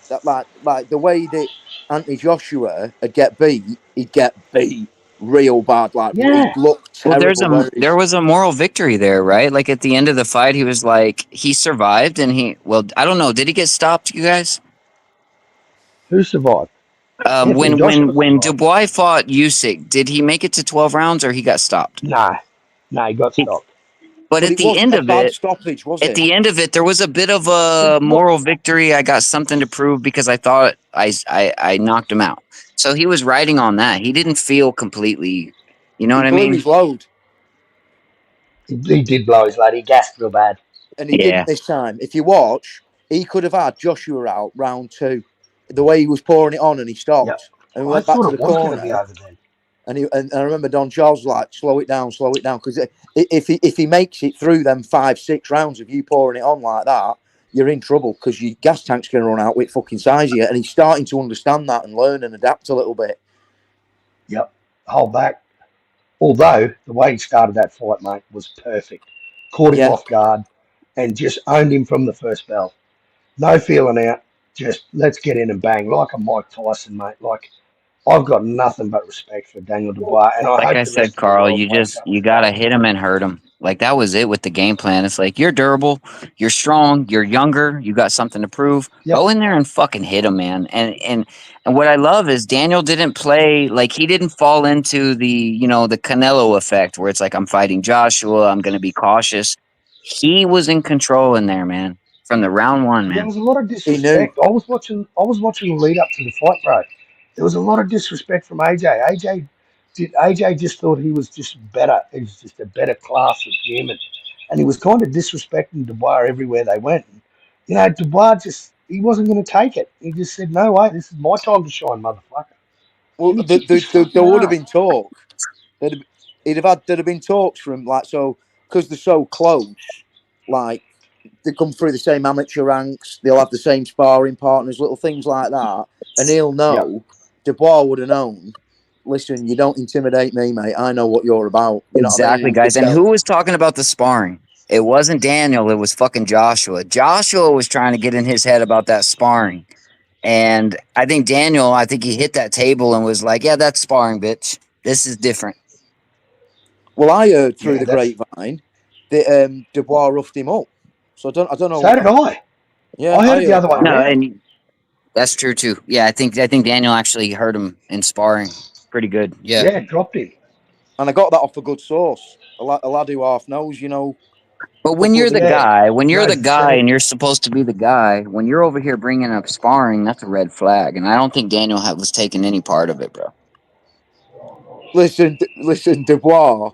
That like the way that Anthony Joshua would get beat, he'd get beat real bad. Like Yeah. he'd look Well, terrible. there Whereas was a moral victory there, right? Like at the end of the fight, he was like he survived, and I don't know, did he get stopped, you guys? Who survived? Anthony Joshua When survived. Dubois fought Usyk, did he make it to 12 rounds or he got stopped? No. No, he got He- stopped. But but at it the wasn't end a of bad it, stoppage, was it? there was a bit of But a look, moral victory. I got something to prove because I thought I knocked him out. So he was riding on that. He didn't feel completely, you know He what I blew mean? his load, he did blow his load. He gassed real bad. and he Yeah. didn't this time. If you watch, he could have had Joshua out round two. The way he was pouring it on, and he Yep. stopped, and we I went back thought to it the was going to be corner. over then. And I remember Don Charles was like, slow it down, because if he makes it through them 5-6 rounds of you pouring it on like that, you're in trouble because your gas tank's going to run out with fucking size here. And he's starting to understand that and learn and adapt a little bit. Yep. Hold back. Although the way he started that fight, mate, was perfect. Caught him Yeah. off guard and just owned him from the first bell. No feeling out. Just let's get in and bang like a Mike Tyson, mate. Like I've got nothing but respect for Daniel Dubois, and I Like hope I the said, rest of the Carl, world wakes up you to that. gotta hit him and hurt him. Like that was it with the game plan. It's like you're durable, you're strong, you're younger, you got something to prove. Yep. Go in there and fucking hit him, man. And what I love is Daniel didn't play like he didn't fall into the Canelo effect where it's like I'm fighting Joshua, I'm gonna be cautious. He was in control in there, man. From the round one, There man. was a lot of He knew. disrespect. I was watching the lead up to the fight, bro. There was a lot of disrespect from AJ. AJ just thought he was just better. He was just a better class of human, and he was kind of disrespecting Dubois everywhere they went. And, Dubois just he wasn't going to take it. He just said, "No way, this is my time to shine, motherfucker," Well, and he kicked his there fucking would have ass. been talk. There'd have been talks from like, so because they're so close, like they come through the same amateur ranks, they'll have the same sparring partners, little things like that, and he'll Yep. know. Dubois would have known. Listen, you don't intimidate me, mate. I know what you're about. You know what I mean? Exactly, And guys. And who was talking about the sparring? It wasn't Daniel, it was fucking Joshua. Joshua was trying to get in his head about that sparring. And I think he hit that table and was like, yeah, that's sparring, bitch. This is different. Well, I heard through Yeah, the that's grapevine that Dubois roughed him up. So I don't so know. did I. Yeah, I heard I it the heard other way that, No, around. and that's true too. Yeah, I think Daniel actually hurt him in sparring pretty good. Yeah. Yeah, dropped him. and I got that off a good source. A lad who half knows, But a couple of the Yeah, when you're the knows the guy scene. and you're supposed to be the guy, when you're over here bringing up sparring, that's a red flag. And I don't think Daniel was taking any part of it, bro. listen. Dubois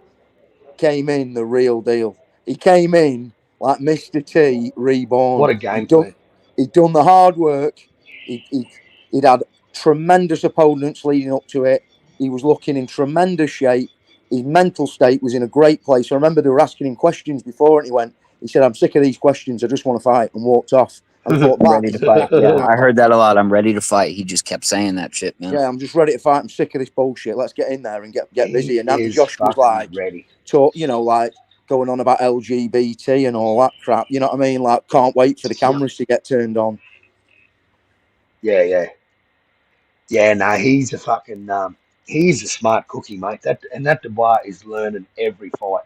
came in the real deal. He came in like Mr. T What reborn. a game plan. He'd done the hard work. He'd had tremendous opponents leading up to it. He was looking in tremendous shape. His mental state was in a great place. I remember they were asking him questions before, and he said, "I'm sick of these questions. I just want to fight," and walked off. And I thought I'm that ready to is fight. exactly Yeah, what I heard that a lot. I'm ready to fight. He just kept saying that shit, man. yeah, I'm just ready to fight. I'm sick of this bullshit. Let's get in there and get busy. He And Andy is Josh was fucking like, ready. like going on about LGBT and all that crap. You know what I mean? Like, can't wait for the Yep. cameras to get turned on. Yeah, yeah. Yeah, no, he's a smart cookie, mate. That Dubois is learning every fight.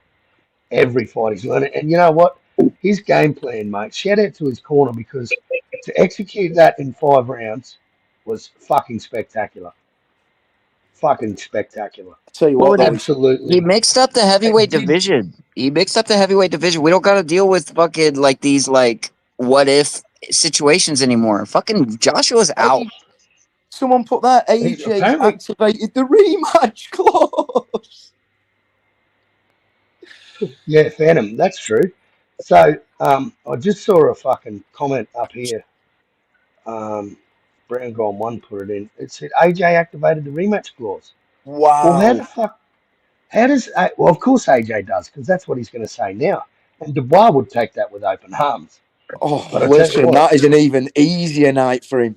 Every fight he's learning. And you know what? His game plan, mate, shout out to his corner because to execute that in 5 rounds was fucking spectacular. fucking spectacular. Tell you Well, what, though, he Absolutely. mixed up the It heavyweight did. division. He mixed up the heavyweight division. We don't got to deal with fucking like these like what if situations anymore. Fucking Joshua's out. someone put that AJ Apparently, activated the rematch clause. yeah, Phantom. That's true. So, I just saw a fucking comment up here. Um, Brown Gone One put it in. It said AJ activated the rematch clause. Well, how Wow. the fuck? How does? Well, of course AJ does, because that's what he's going to say now. And Dubois would take that with open arms. Oh, But I tell you listen, what, that is an even easier night for him.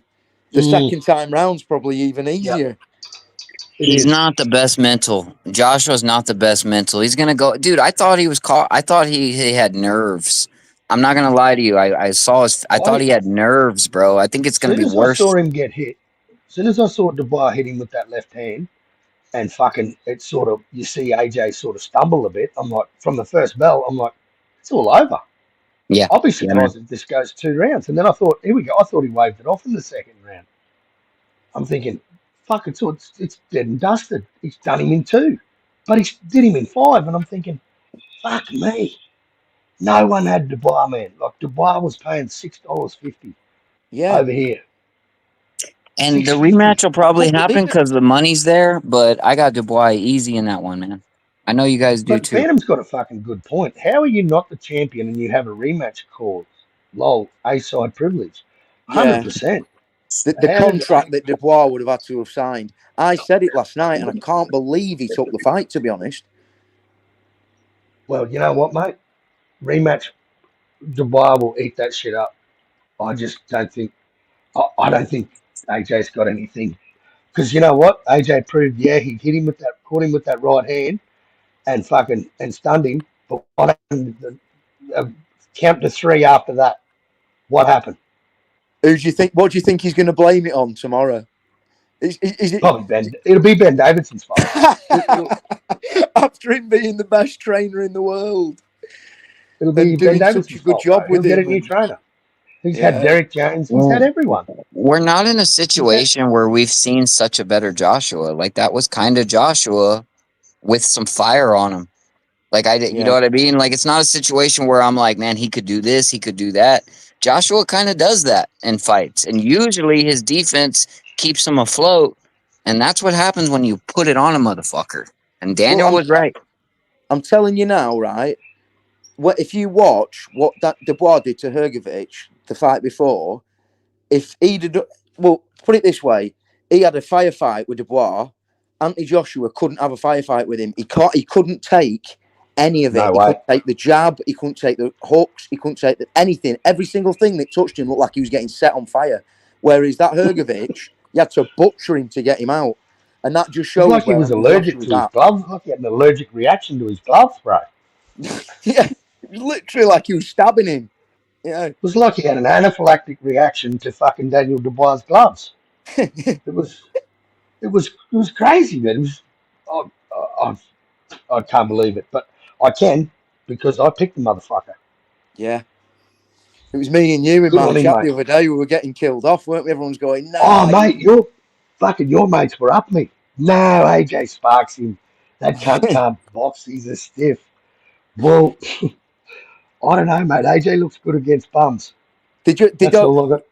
The mm, second time round's probably even yeah, easier. it He's is. not the best mental. Joshua's not the best mental. He's gonna go, dude. I thought he was caught. I thought he had nerves. I'm not gonna lie to you. I saw his. I thought I he had nerves, bro. I think it's gonna soon be as I saw worse. him get hit, soon as I saw Dubois hit him with that left hand, and fucking, it sort of, you see AJ sort of stumble a bit. I'm like, from the first bell, I'm like, it's all over. Yeah, I'll be yeah, man. surprised if this goes 2 rounds. And then I thought, here we go. I thought he waved it off in the second round. I'm thinking, fuck, it's dead and dusted. He's done him in two, but he did him in five. And I'm thinking, fuck me. No one had Dubois, man. Like Dubois was paying $6.50 Yeah. over here. And the 6.50. rematch will probably But happen because the money's there. But I got Dubois easy in that one, man. I know you guys do But too. Phantom's got a fucking good point. How are you not the champion and you have a rematch clause? Lol, A side privilege. yeah, 100%. the How did contract that Dubois would have had to have signed. I said it last night, and I can't believe he took the fight. To be honest, well, you know what, mate? Rematch Dubois will eat that shit up. I just don't think I don't think AJ's got anything. Because you know what? AJ proved, yeah, he hit him with that, caught him with that right hand, and fucking and stunned him. But what happened? Uh, count to three after that. What happened? who do you think? What do you think he's going to blame it on tomorrow? Is it Probably Ben. It'll be Ben Davidson's fault. It'll, after him being the best trainer in the world it'll be and Ben doing such a Davidson's good fault, bro. job He'll with get a him? new And trainer. He's had yeah, Derek Jones. He's had Well, everyone. we're not in a He's had. situation where we've seen such a better Joshua. Like that was kind of Joshua with some fire on him. Like you know yeah. what I mean? Like it's not a situation where I'm like, man, he could do this, he could do that. Joshua kind of does that in fights, and usually his defense keeps him afloat, and that's what happens when you put it on a motherfucker. And Well, Daniel was right. I'm telling you now, right? What if you watch what that Dubois did to Hergovic the fight before? If he'd have, well, put it this way, he had a firefight with Dubois. Anthony Joshua couldn't have a firefight with him. He couldn't take any of it. No He way. couldn't take the jab. He couldn't take the hooks. He couldn't take anything. Every single thing that touched him looked like he was getting set on fire. Whereas that Hergovic, you had to butcher him to get him out. And that just It's shows like he where was Anthony allergic Joshua's to his at. gloves. Like he had an allergic reaction to his gloves, bro. Yeah, it was literally like he was stabbing him. Yeah. It was like he had an anaphylactic reaction to fucking Daniel Dubois' gloves. It was, it was crazy, man. It was, I, I can't believe it, but I can because I picked the motherfucker. Yeah. It was me and you in Good my on him, chat mate. the other day. We were getting killed off, weren't we? Everyone's going, Oh, nah. mate, your mates were up me. No, AJ Sparks him. That cunt can't box. He's a stiff. Well, I don't know, mate. AJ looks good against bums. They That's don't, all I got.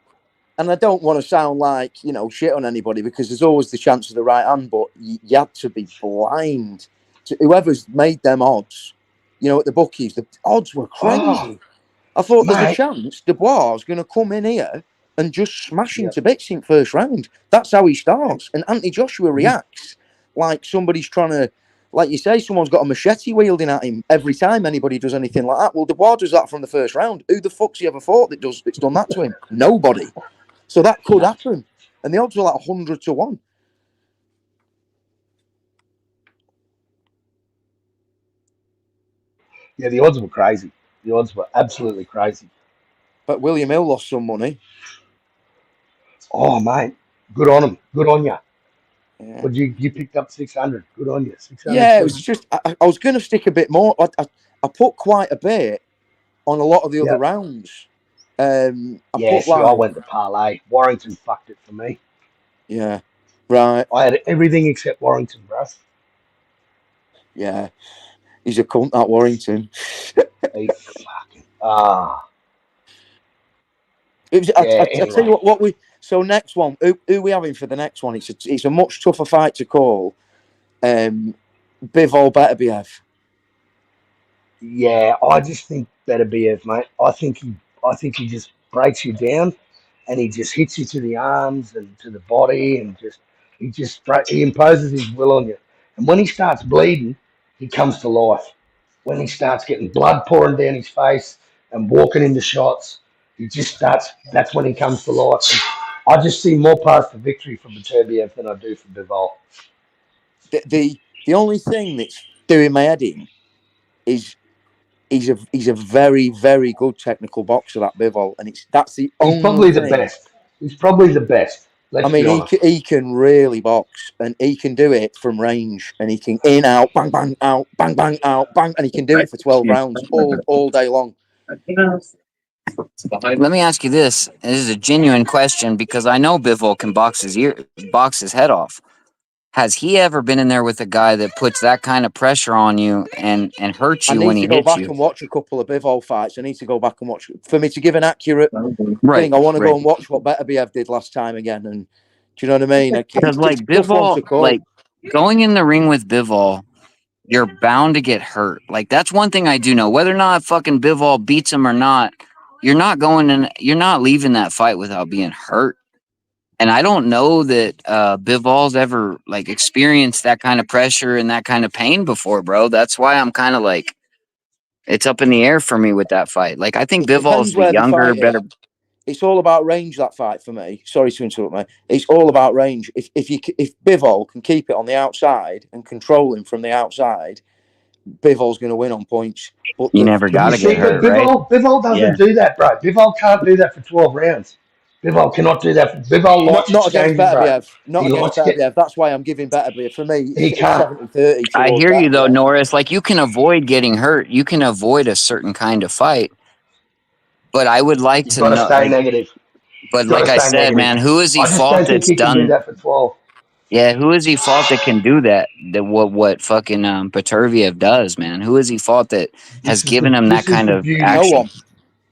and I don't want to sound like, shit on anybody because there's always the chance of the right hand, but you had to be blind to whoever's made them odds. At the bookies, the odds were Oh, crazy. I thought there's a mate. chance Dubois is going to come in here and just smash him Yep. to bits in first round. That's how he starts. And Anthony Joshua Mhm. reacts like somebody's trying to, like you say, someone's got a machete wielding at him every time anybody does anything like that. Well, Dubois does that from the first round. Who the fuck's he ever fought that's done that to him? Nobody. So that could No. happen. And the odds were like 100 to 1. Yeah, the odds were crazy. The odds were absolutely crazy. But William Hill lost some money. Oh, mate. Good on him. Good on you. Yeah. But you picked up 600. Good on you. 600 Yeah, it quid. was just, I was going to stick a bit more. I put quite a bit on a lot of the other Yep. rounds. I Yeah, put see, I like, went the parlay. Warrington fucked it for me. yeah. Right. I had everything except Warrington, bro. Yeah. He's a cunt, that Warrington. He fucking It was, yeah. I tell you Anyway, what we. So next one, who we having for the next one? It's a much tougher fight to call. Bivol Beterbiev. yeah. I just think Beterbiev, mate. I think he just breaks you down, and he just hits you to the arms and to the body, and he imposes his will on you. And when he starts bleeding, he comes to life. When he starts getting blood pouring down his face and walking into shots, he just starts. That's when he comes to life. And I just see more paths to victory for Beterbiev than I do for Bivol. The only thing that's doing my head in is he's a very very good technical boxer, that Bivol, and that's the He's only probably the thing. best. He's probably the best. I Let's mean, be honest. he can really box, and he can do it from range, and he can in out, bang bang out, bang bang out, bang, and he can do it for 12 rounds all day long. Let me ask you this. This is a genuine question because I know Bivol can box his head off. Has he ever been in there with a guy that puts that kind of pressure on you and hurts I you when need he to go hits back you? and watch a couple of Bivol fights. I need to go back and watch for me to give an accurate Right, thing. I want to go right. and watch what Beterbiev did last time again. And do you know what I mean? Because It's like a tough one Bivol, to call. like going in the ring with Bivol, you're bound to get hurt. Like that's one thing I do know. Whether or not fucking Bivol beats him or not, you're not going in. You're not leaving that fight without being hurt. And I don't know that Bivol's ever like experienced that kind of pressure and that kind of pain before, bro. That's why I'm kind of like it's up in the air for me with that fight. Like I think It Bivol's depends the where the younger, fight better. is. It's all about range, that fight for me. Sorry to interrupt, mate. It's all about range. If Bivol can keep it on the outside and control him from the outside, Bivol's going to win on points. But You never But got you to get see, but hurt, right? Bivol Yeah. doesn't do that, bro. Bivol can't do that for 12 rounds. Bivol cannot do that. Bivol likes not against exchanging, bro. Beterbiev. Not He against likes get. Beterbiev. That's why I'm giving Beterbiev. For me, He it's can't. 70-30 I towards hear you though, Beterbiev. Norris. Like you can avoid getting hurt. You can avoid a certain kind of fight. But I would like You've to got to know, stay like, negative. but You've got to like I stay said, negative. man, who has he I just fought don't think that's he can do done? that for 12. Yeah, who has he fought that can do that? That what fucking Beterbiev does, man? Who has he fought that has given him that This is kind the of beauty. No action? one.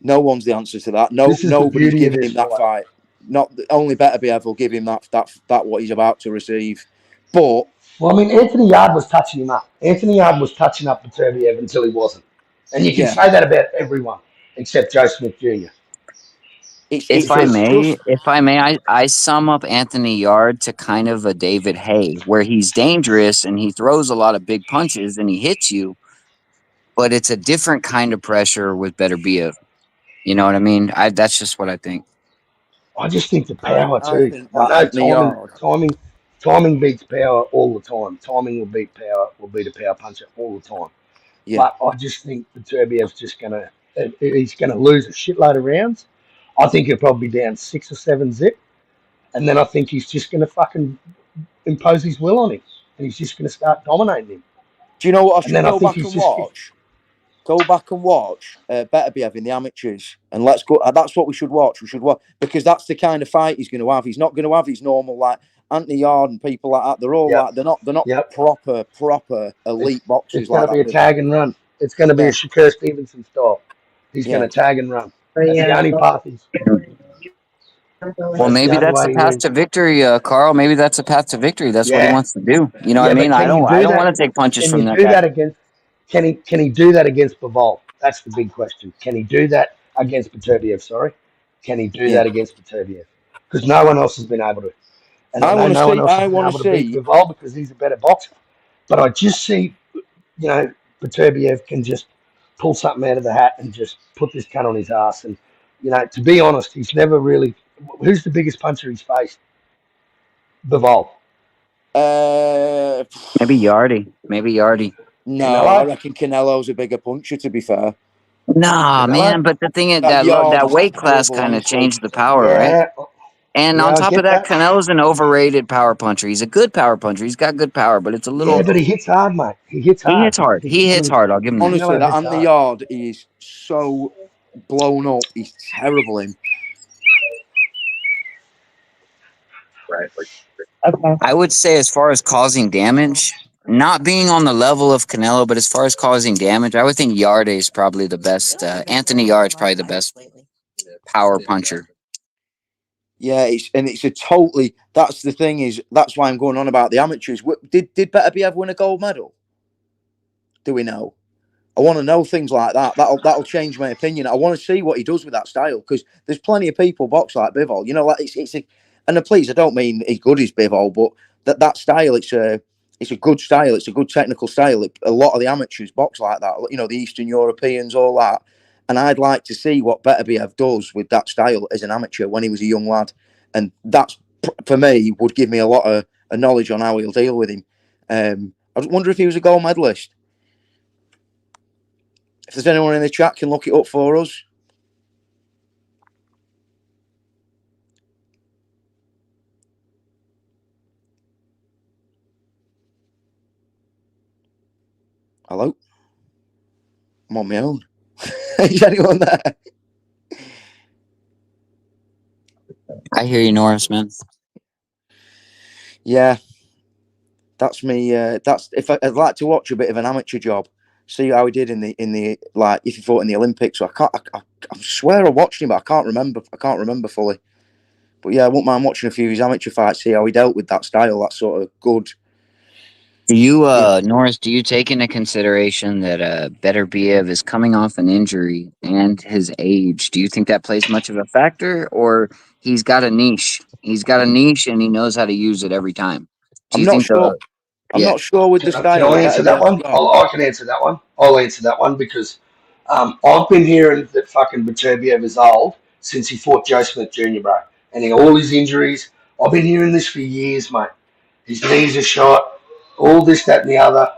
No one's the answer to that. This is the Nobody's beauty of giving this him that fight. fight. Not only Beterbiev will give him that what he's about to receive. But Well, I mean, Anthony Yard was touching him up. Anthony Yard was touching up Beterbiev until he wasn't. And you can yeah, say that about everyone except Joe Smith Jr. it's because just If I may, I sum up Anthony Yard to kind of a David Hay, where he's dangerous and he throws a lot of big punches and he hits you, but it's a different kind of pressure with Beterbiev. You know what I mean? That's just what I think. I just think the power I too. think I that know Anthony Yard. timing beats power all the time. Timing will beat power, will beat a power puncher all the time. Yeah. But I just think Beterbiev's just he's gonna lose a shitload of rounds. I think he'll probably be down 6 or 7 zip, and then I think he's just gonna fucking impose his will on him, and he's just gonna start dominating him. Do you know what I And should then I go think back he's and just watch? Go back and watch Beterbiev in the amateurs, and let's go. That's what we should watch. We should watch because that's the kind of fight he's going to have. He's not going to have his normal like Anthony Yard and people like that. They're all yep, like they're not yep. proper It's elite it's boxers going like to be that. a Bivol. tag and run. It's going to be a Yeah, Shakur Stevenson style. He's going yeah. to tag and run. That's the only path he's. Well, That's the maybe only that's the way he path wins. to victory, Carl. Maybe that's a path to victory. That's what he Yeah, wants to do. You know what I yeah. mean? But can you I do don't that? want to take punches Can you from that do guy. that against? Can he do that against Bivol? That's the big question. Can he do that against Beterbiev? Sorry, can he do Yeah. that against Beterbiev? Because no one else has been able to. And I I know want to no one see. else has I been want to able to beat see. Bivol because he's a better boxer. But I just see, Beterbiev can just pull something out of the hat and just put this cunt on his ass. And, to be honest, he's never really. Who's the biggest puncher he's faced? Bivol. Uh, Maybe Yardy. Maybe Yardy. no, I Canelo? reckon Canelo's a bigger puncher. To be fair, Nah, Canelo? man. But the thing is that Yard that is weight class terrible. kind of Honestly, changed the power, right? Yeah, And on yeah, I top of get that, that. Canelo's an overrated power puncher. He's a good power puncher. He's got good power, but it's a Yeah, little. but he hits hard, mate. He hits He hard. hits hard. He I hits mean, hard. I'll give him that. honestly, Canelo that hits Anthony hard. Yard is so blown up. He's terrible. Him. I would say, as far as causing damage, not being on the level of Canelo, but as far as causing damage, I would think Yarde is probably the best. Anthony Yarde's probably the best power puncher. Yeah, it's a totally. That's the thing is that's why I'm going on about the amateurs. Did Beterbiev win a gold medal? Do we know? I want to know things like that. That'll change my opinion. I want to see what he does with that style because there's plenty of people box like Bivol. You know, like it's a, and please, I don't mean he's good as Bivol, but that style, it's a good style. It's a good technical style. A lot of the amateurs box like that. You know, the Eastern Europeans, all that. And I'd like to see what Beterbiev does with that style as an amateur when he was a young lad. And that's for me would give me a lot of knowledge on how he'll deal with him. I wonder if he was a gold medalist. If there's anyone in the chat can look it up for us. Hello? I'm on my own. Is anyone there? I hear you, Norris, man. Yeah. That's me. That's if I'd like to watch a bit of an amateur job, see how he did in the like if he fought in the Olympics. So I swear I watched him, but I can't remember fully. But yeah, I wouldn't mind watching a few of his amateur fights, see how he dealt with that style, that sort of good. Do you, Norris? Do you take into consideration that Beterbiev is coming off an injury and his age? Do you think that plays much of a factor, or he's got a niche? He's got a niche, and he knows how to use it every time. Do I'm you not think sure. the I'm yeah? not sure with the Can style I that answer that Beterbiev's one? got. I can answer that one. I'll answer that one because I've been hearing that fucking Beterbiev is old since he fought Joe Smith Jr., bro. And all his injuries. I've been hearing this for years, mate. His knees are shot, all this, that, and the other.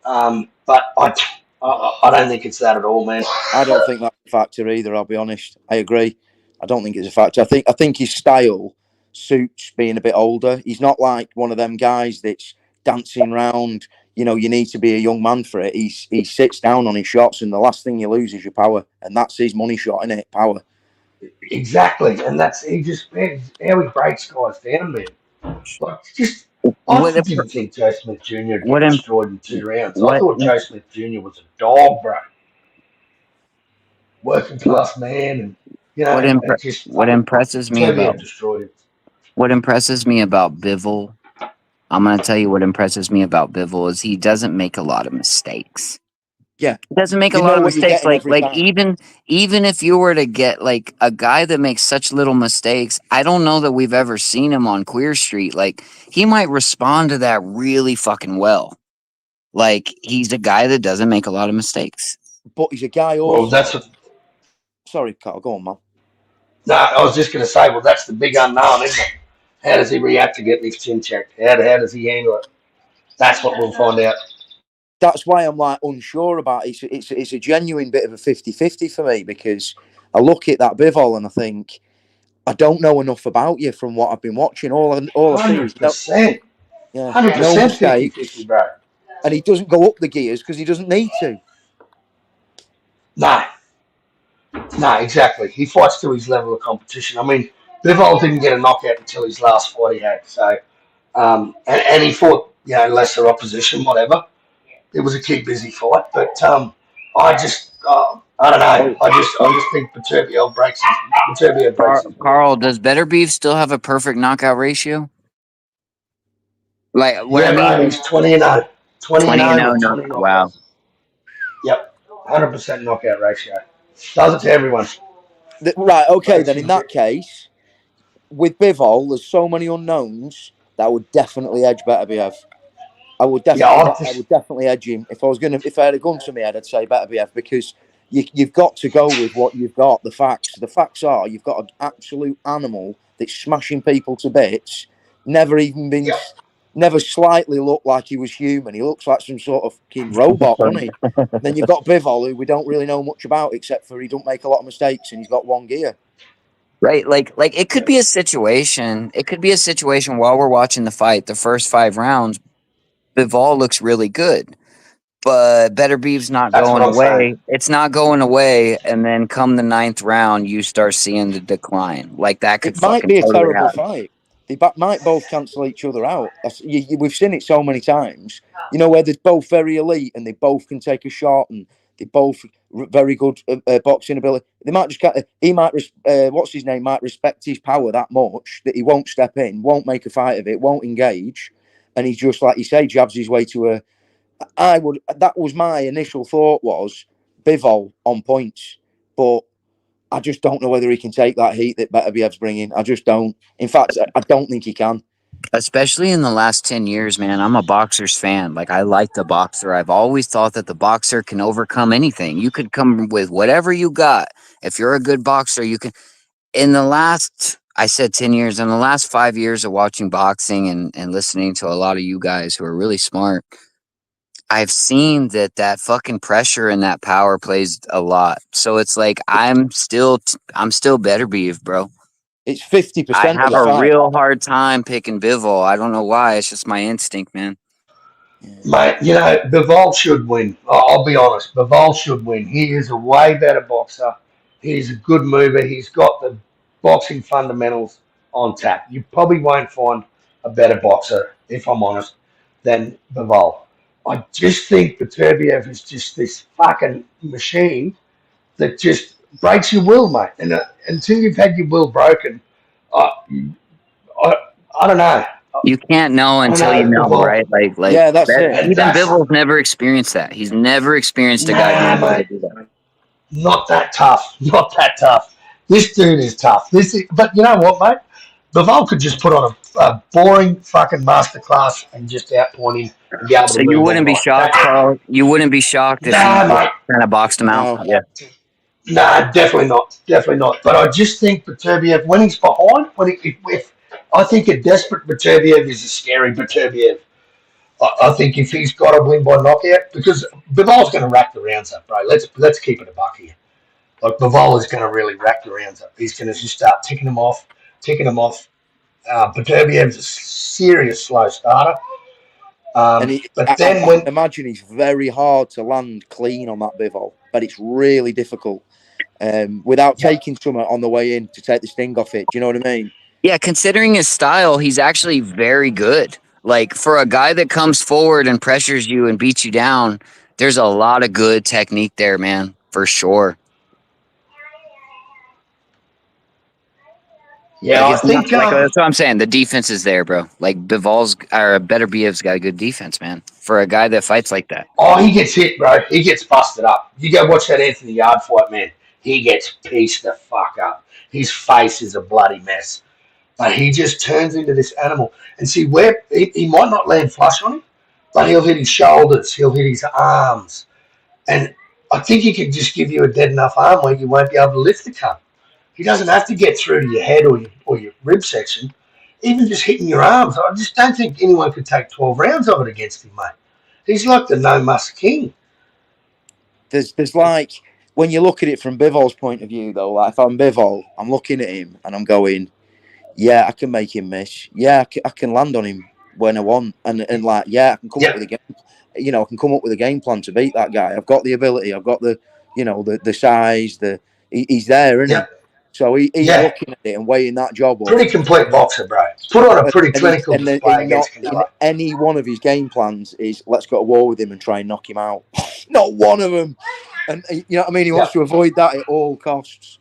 But I don't think it's that at all, man. I don't think that's a factor either. I'll be honest. I agree. I don't think it's a factor. I think his style suits being a bit older. He's not like one of them guys that's dancing round. You know, you need to be a young man for it. He sits down on his shots, and the last thing you lose is your power, and that's his money shot, isn't it? Power. Exactly, and that's he just man, how he breaks guys down, man. Like just, I What didn't think Joe Smith Jr. would get what im- destroyed in 2 rounds. I what thought Joe Smith Jr. was a dog, bro, working class man, and what and impre- just what fucking impresses me about Beterbiev destroyed him. what impresses me about Bivol? I'm gonna tell you what impresses me about Bivol is he doesn't make a lot of mistakes. Yeah, He doesn't make a you lot know of what you're mistakes. getting every Like time. even if you were to get like a guy that makes such little mistakes, I don't know that we've ever seen him on Queer Street. Like he might respond to that really fucking well. Like he's a guy that doesn't make a lot of mistakes. But he's a guy Well, also. that's a, Sorry, Carl. Go on, man. no. I was just going to say, well, that's the big unknown, isn't it? How does he react to getting his chin checked? How does he handle it? That's what we'll find out. That's why I'm like unsure about it. It's a genuine bit of a 50-50 for me because I look at that Bivol and I think I don't know enough about you from what I've been watching. All I see is Hundred percent, yeah, hundred no percent, 50-50, mistakes, bro. and he doesn't go up the gears because he doesn't need to. No, no, exactly. He fights to his level of competition. I mean, Bivol didn't get a knockout until his last fight he had. So, and he fought, lesser opposition, whatever. It was a keep busy fight, but I don't know. Hey, I just think Beterbiev breaks his will. Carl, does Beterbiev still have a perfect knockout ratio? Like what I Yeah, mean bro. is He's 20-0, 20 and 20 and 0 0. with No, 20 wow. knockouts. Yep, 100% knockout ratio. Does it to everyone. Right, okay, Breaks then in his. that case, with Bivol, there's so many unknowns that would definitely edge Beterbiev. Yeah, I would definitely edge him. If I had a gun to me head, I'd say Beterbiev because you've got to go with what you've got. The facts are you've got an absolute animal that's smashing people to bits. Never even been, yeah. never slightly looked like he was human. He looks like some sort of fucking robot, doesn't he? Then you've got Bivol, who we don't really know much about, except for he don't make a lot of mistakes and he's got one gear. Right, like it could Yeah, be a situation. It could be a situation while we're watching the fight, the first 5 rounds, Bivol looks really good, but Beterbiev's not that's what going I'm saying. away. It's not going away, and then come the ninth round, you start seeing the decline. Like that could It might fucking be a totally terrible happen. fight. They might both cancel each other out. We've seen it so many times. You know, where they're both very elite and they both can take a shot and they both very good boxing ability. They might just he might what's his name might respect his power that much that he won't step in, won't make a fight of it, won't engage, and he's just like you say, jabs his way to a. I would. That was my initial thought was Bivol on points, but I just don't know whether he can take that heat that Beterbiev's bringing. I just don't. In fact, I don't think he can. Especially in the last 10 years, man. I'm a boxer's fan. Like, I like the boxer. I've always thought that the boxer can overcome anything. You could come with whatever you got. If you're a good boxer, you can. In the last, I said 10 years, in the last 5 years of watching boxing and listening to a lot of you guys who are really smart, I've seen that fucking pressure and that power plays a lot. So it's like, I'm still better beef, bro. It's I 50% of have the a fight. real hard time picking Bivol. I don't know why. It's just my instinct, man. Yeah. Mate, Bivol should win. I'll be honest. Bivol should win. He is a way better boxer. He's a good mover. He's got the boxing fundamentals on tap. You probably won't find a better boxer, if I'm honest, than Bivol. I just think Beterbiev is just this fucking machine that just breaks your will, mate. And until you've had your will broken, I, I, I don't know. You can't know I don't until you know, know, Bivol. right? Yeah, that's it. And Even that's, Bivol's never experienced that. He's never experienced a guy being nah, able to mate. do that. Not that tough. Not that tough. This dude is tough. But you know what, mate? Bivol could just put on a boring fucking masterclass and just outpoint him and be able to So you move all wouldn't be night. shocked, Carl. You wouldn't be shocked if he Nah, just mate. kind of boxed him out. No, Yeah. Nah, definitely not. Definitely not. But I just think Beterbiev, when he's behind, if I think a desperate Beterbiev is a scary Beterbiev. I think if he's got to win by knockout, because Bivol's going to rack the rounds up, bro. Let's keep it a buck here. Like Bivol is going to really rack the rounds up. He's going to just start ticking them off. Beterbiev's a serious slow starter. and But I then can when, imagine it's very hard to land clean on that Bivol, but it's really difficult without yeah, taking some on the way in to take the sting off it. Do you know what I mean? Yeah, considering his style, he's actually very good. Like for a guy that comes forward and pressures you and beats you down, there's a lot of good technique there, man, for sure. yeah, Like I it's not think like that's what I'm saying. The defense is there, bro. Like Bivol's or Beterbiev's got a good defense, man. For a guy that fights like that. he gets hit, bro. He gets busted up. You go watch that Anthony Yard fight, man. He gets pieced the fuck up. His face is a bloody mess. But he just turns into this animal. And see, where he might not land flush on him, but he'll hit his shoulders, he'll hit his arms. And I think he can just give you a dead enough arm where you won't be able to lift the cup. He doesn't have to get through to your head or your rib section. Even just hitting your arms, I just don't think anyone could take 12 rounds of it against him, mate. He's like the no muss king. There's like when you look at it from Bivol's point of view, though. Like if I'm Bivol, I'm looking at him and I'm going, yeah, I can make him miss. Yeah, I can land on him when I want, and like, yeah, I can come up Yeah, with a game. You know, I can come up with a game plan to beat that guy. I've got the ability. I've got the, you know, the size. He's there, isn't yeah, he? So he's yeah. looking at it and weighing that job up. Pretty complete boxer, bro. Put on a pretty clinical display And not against in Canelo. any one of his game plans is let's go to war with him and try and knock him out. Not one of them. And you know what I mean? He Yeah. wants to avoid that at all costs.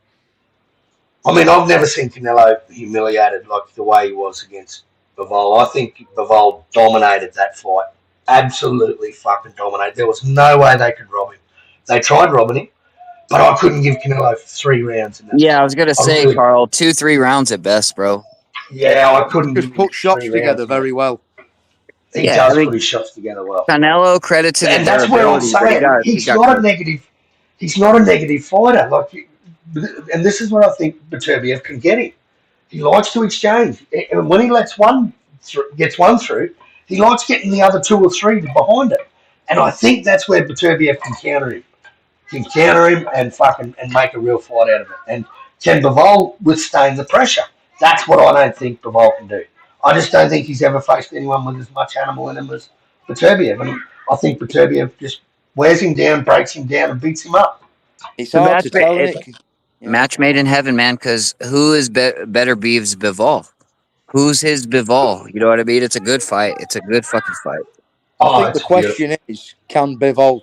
I mean, I've never seen Canelo humiliated like the way he was against Bivol. I think Bivol dominated that fight. Absolutely fucking dominated. There was no way they could rob him. They tried robbing him, but I couldn't give Canelo 3 rounds in that Yeah, I fight. was gonna I say, really, Carl, 2, 3 rounds at best, bro. yeah, I couldn't Just give him put three shots together rounds, mate. very well. He Yeah, I does mean put his shots together well. Canelo, credit to the And that's where I'm durability, but saying he he's got not a cooked. negative. He's not a negative fighter. And this is what I think Beterbiev can get him. He likes to exchange, and when he gets one through, he likes getting the other two or three behind it. And I think that's where Beterbiev can counter him and fucking and make a real fight out of it. And can Bivol withstand the pressure? That's what I don't think Bivol can do. I just don't think he's ever faced anyone with as much animal in him as Beterbiev. And I think Beterbiev just wears him down, breaks him down, and beats him up. It's The hard match, to tell, isn't it? Yeah. match made in heaven, man. Because who is better Beeves Bivol? who's his Bivol? You know what I mean? It's a good fight. It's a good fucking fight. I Oh, think the it's beautiful. question is, can Bivol?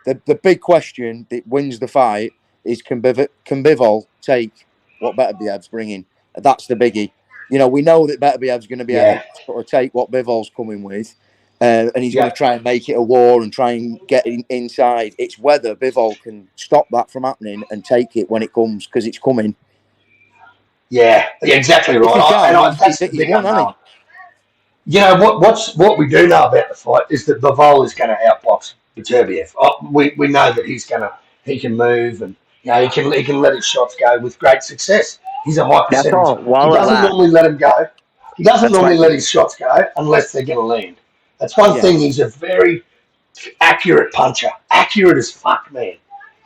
The big question that wins the fight is, can Bivol take what Beterbiev's bringing? That's the biggie. You know, we know that Beterbiev's going to be able Yeah, to sort of take what Bivol's coming with, and he's going to yeah, try and make it a war and try and get inside. It's whether Bivol can stop that from happening and take it when it comes, because it's coming. yeah. Exactly If right. he can, That's the he's big won, hasn't unknown. You know what we do know about the fight is that Bivol is going to outbox Beterbiev. We know that he can move, and he can let his shots go with great success. He's a high That's percentage. all He while it doesn't lasts. normally let him go. He doesn't That's normally right. let his shots go unless they're going to land. That's one Yeah, thing. He's a very accurate puncher. Accurate as fuck, man.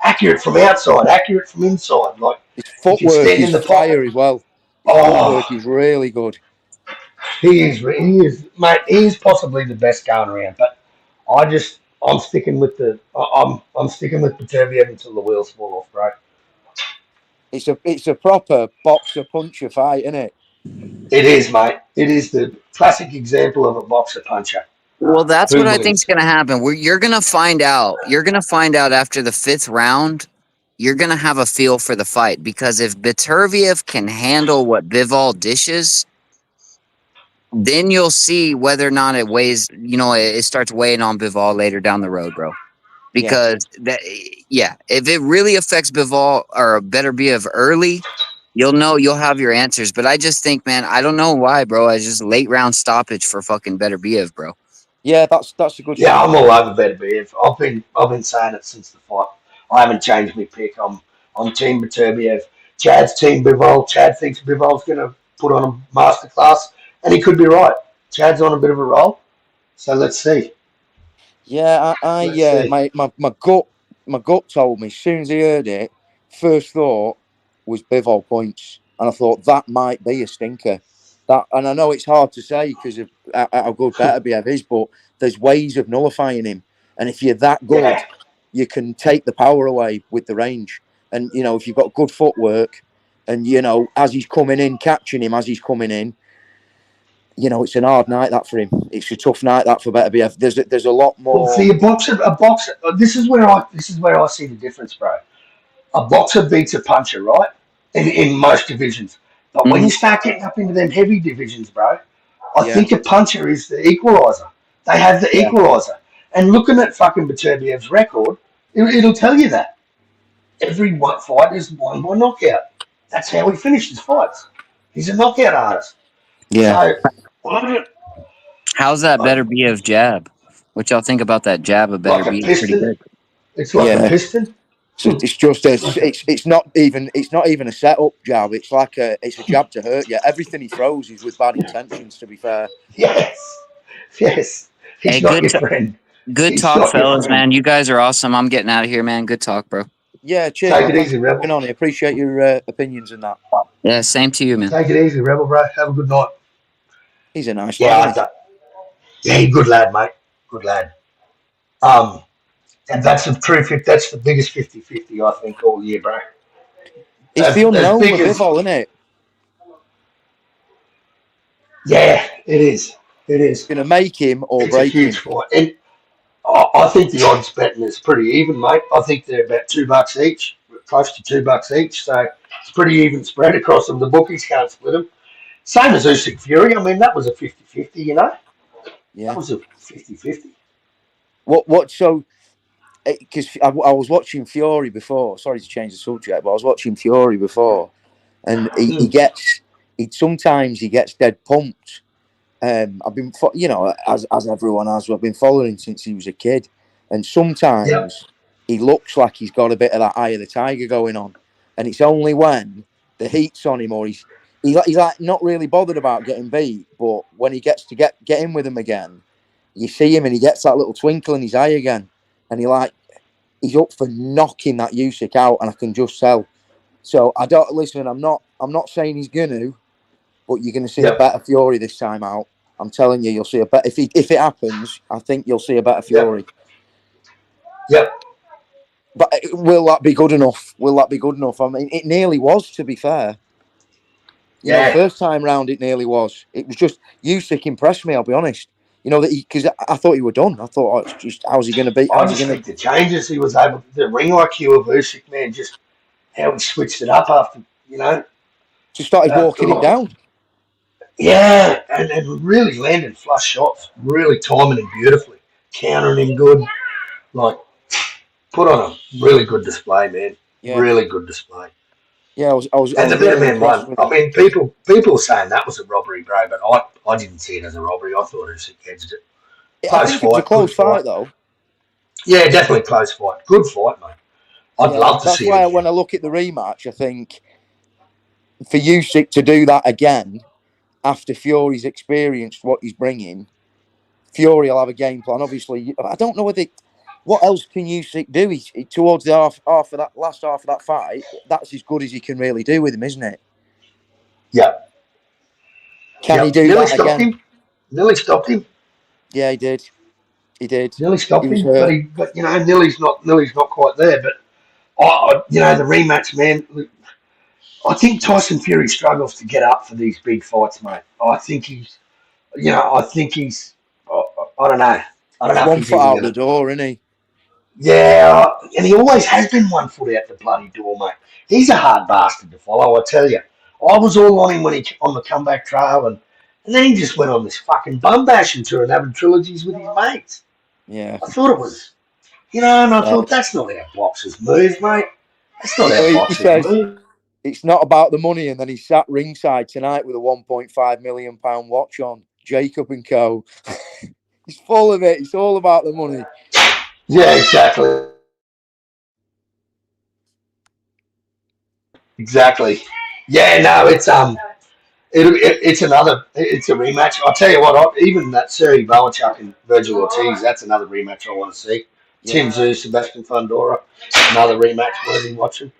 Accurate from outside. Accurate from inside. Like his he can footwork stand is in the pocket. fire as well. His Oh, footwork is really good. mate. He is possibly the best going around. But I'm sticking with I'm sticking with Beterbiev until the wheels fall off, bro. It's a proper boxer puncher fight, isn't it? It is, mate. It is the classic example of a boxer puncher Well, that's what who I think's wins. gonna happen. You're gonna find out. You're gonna find out after the fifth round. You're gonna have a feel for the fight because if Beterbiev can handle what Bivol dishes, then you'll see whether or not it weighs. It starts weighing on Bivol later down the road, bro. Yeah. Because yeah, if it really affects Bivol or Beterbiev early, you'll have your answers. But I just think, man, I don't know why, bro. I just late round stoppage for fucking Beterbiev, bro. Yeah, that's a good Yeah, shout. I'm all over Beterbiev. I've been saying it since the fight. I haven't changed my pick. I'm team Beterbiev. Chad's team Bivol. Chad thinks Bivol's going to put on a masterclass, and he could be right. Chad's on a bit of a roll, so let's see. Yeah, Let's see. my gut told me as soon as he heard it, first thought was Bivol points, and I thought that might be a stinker. And I know it's hard to say because of how good Beterbiev is, but there's ways of nullifying him, and if you're that good, Yeah. you can take the power away with the range. And if you've got good footwork, and as he's coming in, catching him as he's coming in, it's an hard night that for him. It's a tough night that for Beterbiev. There's a lot Well, more. see, a boxer. This is where I see the difference, bro. A boxer beats a puncher, right? In most divisions, but when Hmm. you start getting up into them heavy divisions, bro, I Yeah, think a puncher is the equaliser. They have the yeah, equaliser. And looking at fucking Beterbiev's record, it'll tell you that. Every one fight is won by knockout. That's how he finishes fights. He's a knockout artist. So, yeah. I How's that I- Beterbiev jab? What y'all think about that jab of like a Beterbiev? Pretty piston. good. It's like a Yeah. piston. So it's just Like a, it's not even a setup jab. It's a jab to hurt you. Everything he throws is with bad intentions. To be fair. yes. Yes. Hey, He's not your friend. good He's talk, not your fellas, friend. man. You guys are awesome. I'm getting out of here, man. Good talk, bro. Yeah. Cheers, Take man. it Thanks easy, for Rebel. coming on. I appreciate your opinions and that. Yeah, same to you, man. Take it easy, Rebel, bro. Have a good night. He's a nice Yeah, lad, I isn't don't. Yeah, good lad, mate. Good lad. Um, and that's the true fit. That's the biggest 50-50 I think all year, bro. he? It's As the as unknown big with as Bivol, isn't it? yeah, it is. It It's is. going to make him or It's a break huge him. fight, and I think the odds betting is pretty even, mate. I think they're about $2 each, close to $2 each. So it's pretty even spread across them. The bookies can't split them. Same as Usyk Fury. I mean, that was a 50-50, you know? That Yeah. was a 50-50. What? So because I was watching Fury before. Sorry to change the subject, but I was watching Fury before, and he Mm. gets he gets dead pumped. I've been as everyone has. I've been following since he was a kid, and Yep. sometimes he looks like he's got a bit of that eye of the tiger going on, and it's only when the heat's on him or he's like not really bothered about getting beat, but when he gets to get in with him again, you see him and he gets that little twinkle in his eye again, and he's up for knocking that Usyk out, and I can just tell. So I don't listen. I'm not saying he's gonna, but you're gonna see a Yep. better Fury this time out. I'm telling you, you'll see a better. If it happens, I think you'll see a better Yep. Fury. Yep. But will that be good enough? Will that be good enough? I mean, it nearly was. To be fair, You know, Yeah, first time round it nearly was. It was just Usyk impressed me. I'll be honest. You know that because I thought he were done. I thought, oh, it's just how's he going to beat? I How's he just going to think the changes he was able to, the ring IQ of Usyk, man, just how he switched it up after, just started walking him oh, down? yeah, and really landing flush shots, really timing him beautifully, countering him good. Like, put on a really good display, man. Yeah, Really good display. yeah. I And the was better really man impressed won. with I him. mean, people are saying that was a robbery, bro, but I didn't see it as a robbery. I thought Usyk edged it. I Close think it was a fight, good close fight. fight though. Yeah, definitely close fight. Good fight, mate. I'd Yeah, love to that's see it why again. when I look at the rematch, I think for Usyk to do that again after Fury's experienced what he's bringing, Fury will have a game plan. Obviously, I don't know whether what else can Usyk do. Towards the half of that last half of that fight. That's as good as he can really do with him, isn't it? Yep, Can he yep. do Nearly that stopped again? him. Nearly stopped him. Yeah, he did. He did. Nearly He stopped was him. hurt. But Nearly's not quite there. But the rematch, man. I think Tyson Fury struggles to get up for these big fights, mate. I think he's. I don't know. I don't He's know if one he's foot even out the gonna. door, isn't he? Yeah, and he always has been 1 foot out the bloody door, mate. He's a hard bastard to follow, I tell you. I was all on him when he on the comeback trail, and then he just went on this fucking bum bashing tour and having trilogies with his mates. Yeah. I thought it was, and I thought that's not how boxers move, mate. That's not how He boxers says move. it's not about the money, and then he sat ringside tonight with a £1.5 million watch on. Jacob and Co. He's full of it. It's all about the money. Yeah, exactly, exactly. Yeah, no, it's a rematch. I'll tell you what, even that Sergey Bolicuk and Virgil Ortiz, that's another rematch I want to see. Yeah. Tim Tszyu, Sebastian Fundora, another rematch worthy watching.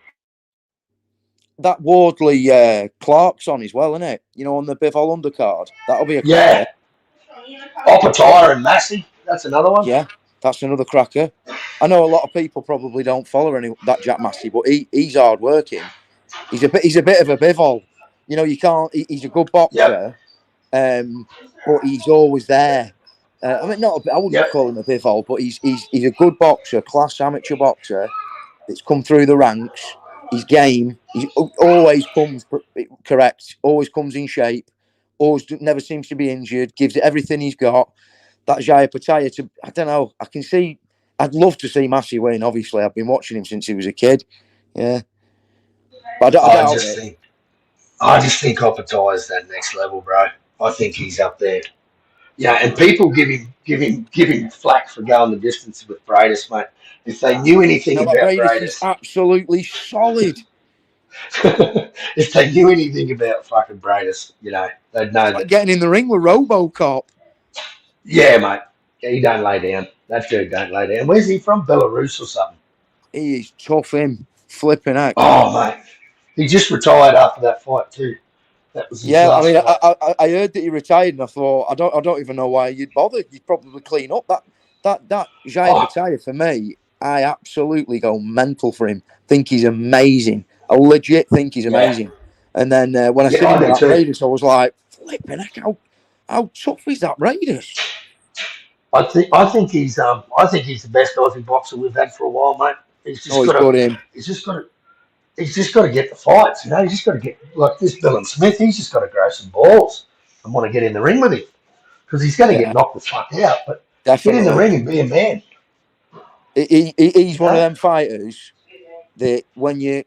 That Wardley Clark's on as well, isn't it? You know, on the Bivol undercard. That'll be a cracker. Yeah, Opatire and Massey, that's another one. Yeah, that's another cracker. I know a lot of people probably don't follow that Jack Massey, but he's hard working. He's a bit of a Bivol. You know, you can't. He's a good Yep, boxer, but he's always there. I mean, I wouldn't yep, call him a Bivol, but he's a good boxer, class amateur boxer that's come through the ranks. His game, he always comes correct, always comes in shape, always never seems to be injured. Gives it everything he's got. That Jaya Pataya, I don't know. I can see. I'd love to see Massey win. Obviously, I've been watching him since he was a kid. Yeah, but I I doubt just it. think, I just think Opatire's that next level, bro. I think he's up there. Yeah, and people give him flack for going the distance with Bradis, mate. If they knew anything No, that about Bradis is Bradis, absolutely solid. if they knew anything about fucking Bradis, they'd It's know like that. getting in the ring with RoboCop. Yeah, mate. Yeah, he don't lay down. That dude don't lay down. Where's he from? Belarus or something? He is tough, him. Flipping heck. Oh, mate. He just retired after that fight too. That was his Yeah, I last mean, fight. I heard that he retired, and I thought I don't even know why you'd bother. You'd probably clean up that Jaya Oh, Pataya for me. I absolutely go mental for him. Think he's amazing. I legit think he's yeah. amazing. And then when I Yeah, seen him I with do that too. Raiders, I was like, flipping heck, how tough is that Raiders? I think he's the best Aussie boxer we've had for a while, mate. He's Oh, just he's got to good him. he's just got to he's just got to get the fights, He's just got to get like this Dylan Smith. He's just got to grow some balls and want to get in the ring with him because he's going to get Yeah, knocked the fuck out. But get in the definitely. ring and be a man, He's you one of know. them fighters that when you're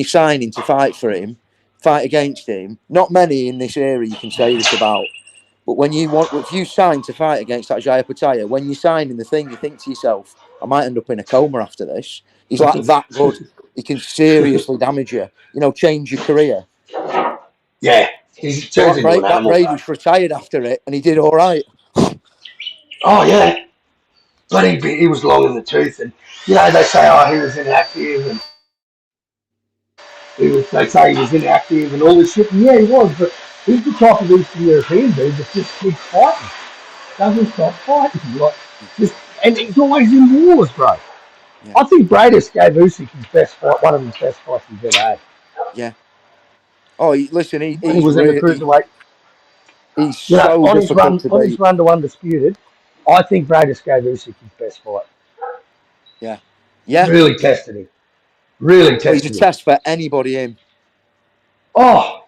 signing to fight for him, fight against him. Not many in this area you can say this about. But if you sign to fight against that Jaya Pataya, when you sign in the thing, you think to yourself, I might end up in a coma after this. He's like that good. He can seriously damage you. You know, change your career. Yeah, he Well, turns into an That animal, bro. Brady's retired after it, and he did all right. Oh yeah, but he was long in the tooth, and they say he was inactive, and they say he was inactive and all this shit. And yeah, he was, but he's the type of Eastern European dude that just keeps fighting, doesn't stop fighting, like just, and he's always in wars, bro. Yeah, I think Bradis gave Usyk his best fight, one of his best fights he's ever had. yeah. Oh, listen, when he was in the cruiserweight. he's You know, so difficult to on his beat. run to undisputed, I think Bradis gave Usyk his best fight. Yeah, yeah. Really tested him. Really Oh, he's a tested him. test for anybody in. Oh,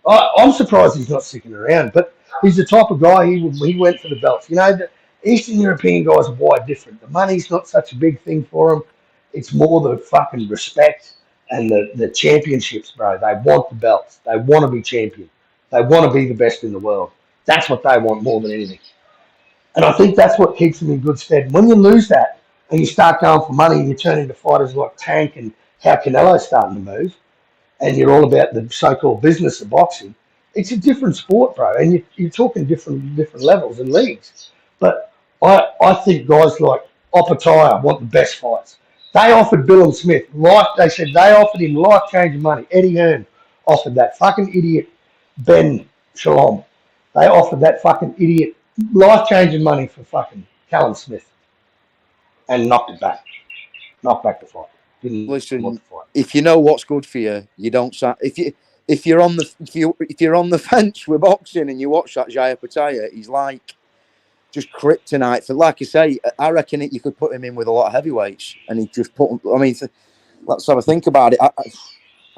I'm surprised he's not sticking around, but he's the type of guy he went for the belts. You know, the Eastern European guys are wide different. The money's not such a big thing for them. It's more the fucking respect and the championships, bro. They want the belts. They want to be champion. They want to be the best in the world. That's what they want more than anything. And I think that's what keeps them in good stead. When you lose that and you start going for money and you turn into fighters like Tank and how Canelo's starting to move, and you're all about the so-called business of boxing, it's a different sport, bro. And you're talking different levels and leagues. But I think guys like Opataya want the best fights. They offered Bill and Smith they said they offered him life-changing money. Eddie Hearn offered that fucking idiot Ben Shalom. They offered that fucking idiot life-changing money for fucking Callum Smith and knocked it back. Knocked back the fight. Didn't want the Listen, fight. if you know what's good for you, you don't. If you're on the if you're on the fence with boxing and you watch that Jaya Pataya, he's like just kryptonite. For like I say, I reckon you could put him in with a lot of heavyweights, and he just put. I mean, let's have a think about it.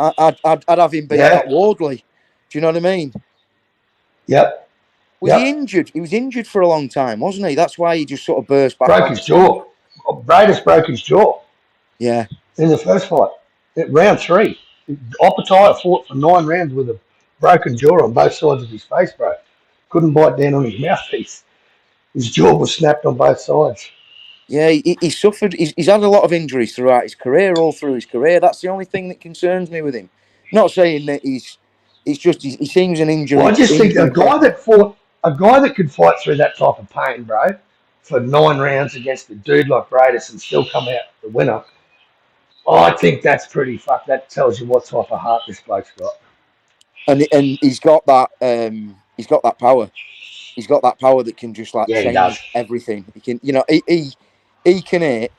I'd have him beat Yeah. that Wardley. Do you know what I mean? Yep. Was he Yep. injured? He was injured for a long time, wasn't he? That's why he just sort of burst back Broke on the his scene. jaw. Bradis broke his jaw Yeah. in the first fight. At round 3. Opataya fought for 9 rounds with a broken jaw on both sides of his face, bro. Couldn't bite down on his mouthpiece. His jaw was snapped on both sides. Yeah, he suffered. He's had a lot of injuries throughout his career, all through his career. That's the only thing that concerns me with him. Not saying that he's. It's just he seems an Well, I just think injury prone. a guy that could fight through that type of pain, bro, for 9 rounds against a dude like Bradis and still come out the winner. I think that's pretty fuck. That tells you what type of heart this bloke's got. And he's got that power. He's got that power that can just like Yeah, he does. change everything. He can, he can hit.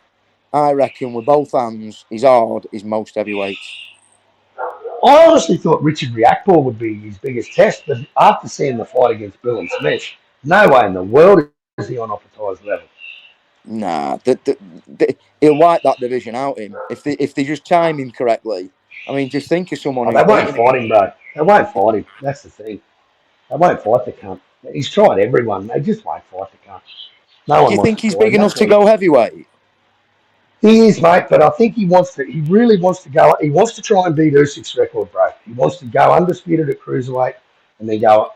I reckon with both hands, he's hard as most heavyweights. I honestly thought Richard Riakporhe would be his biggest test, but after seeing the fight against Bill and Smith, no way in the world is he on Opatai's level. Nah, he'll wipe that division out. Him if they just time him correctly. I mean, just think of someone Oh, who's they won't beaten him. fight him, bro. They won't fight him. That's the thing. They won't fight the cunt. He's tried everyone. They just won't fight the cunt. No Do one you wants think to he's fight big him. enough That's to why go heavyweight? he is, mate. But I think he wants to. He really wants to go. He wants to try and beat Usyk's record, bro. He wants to go undisputed at cruiserweight and then go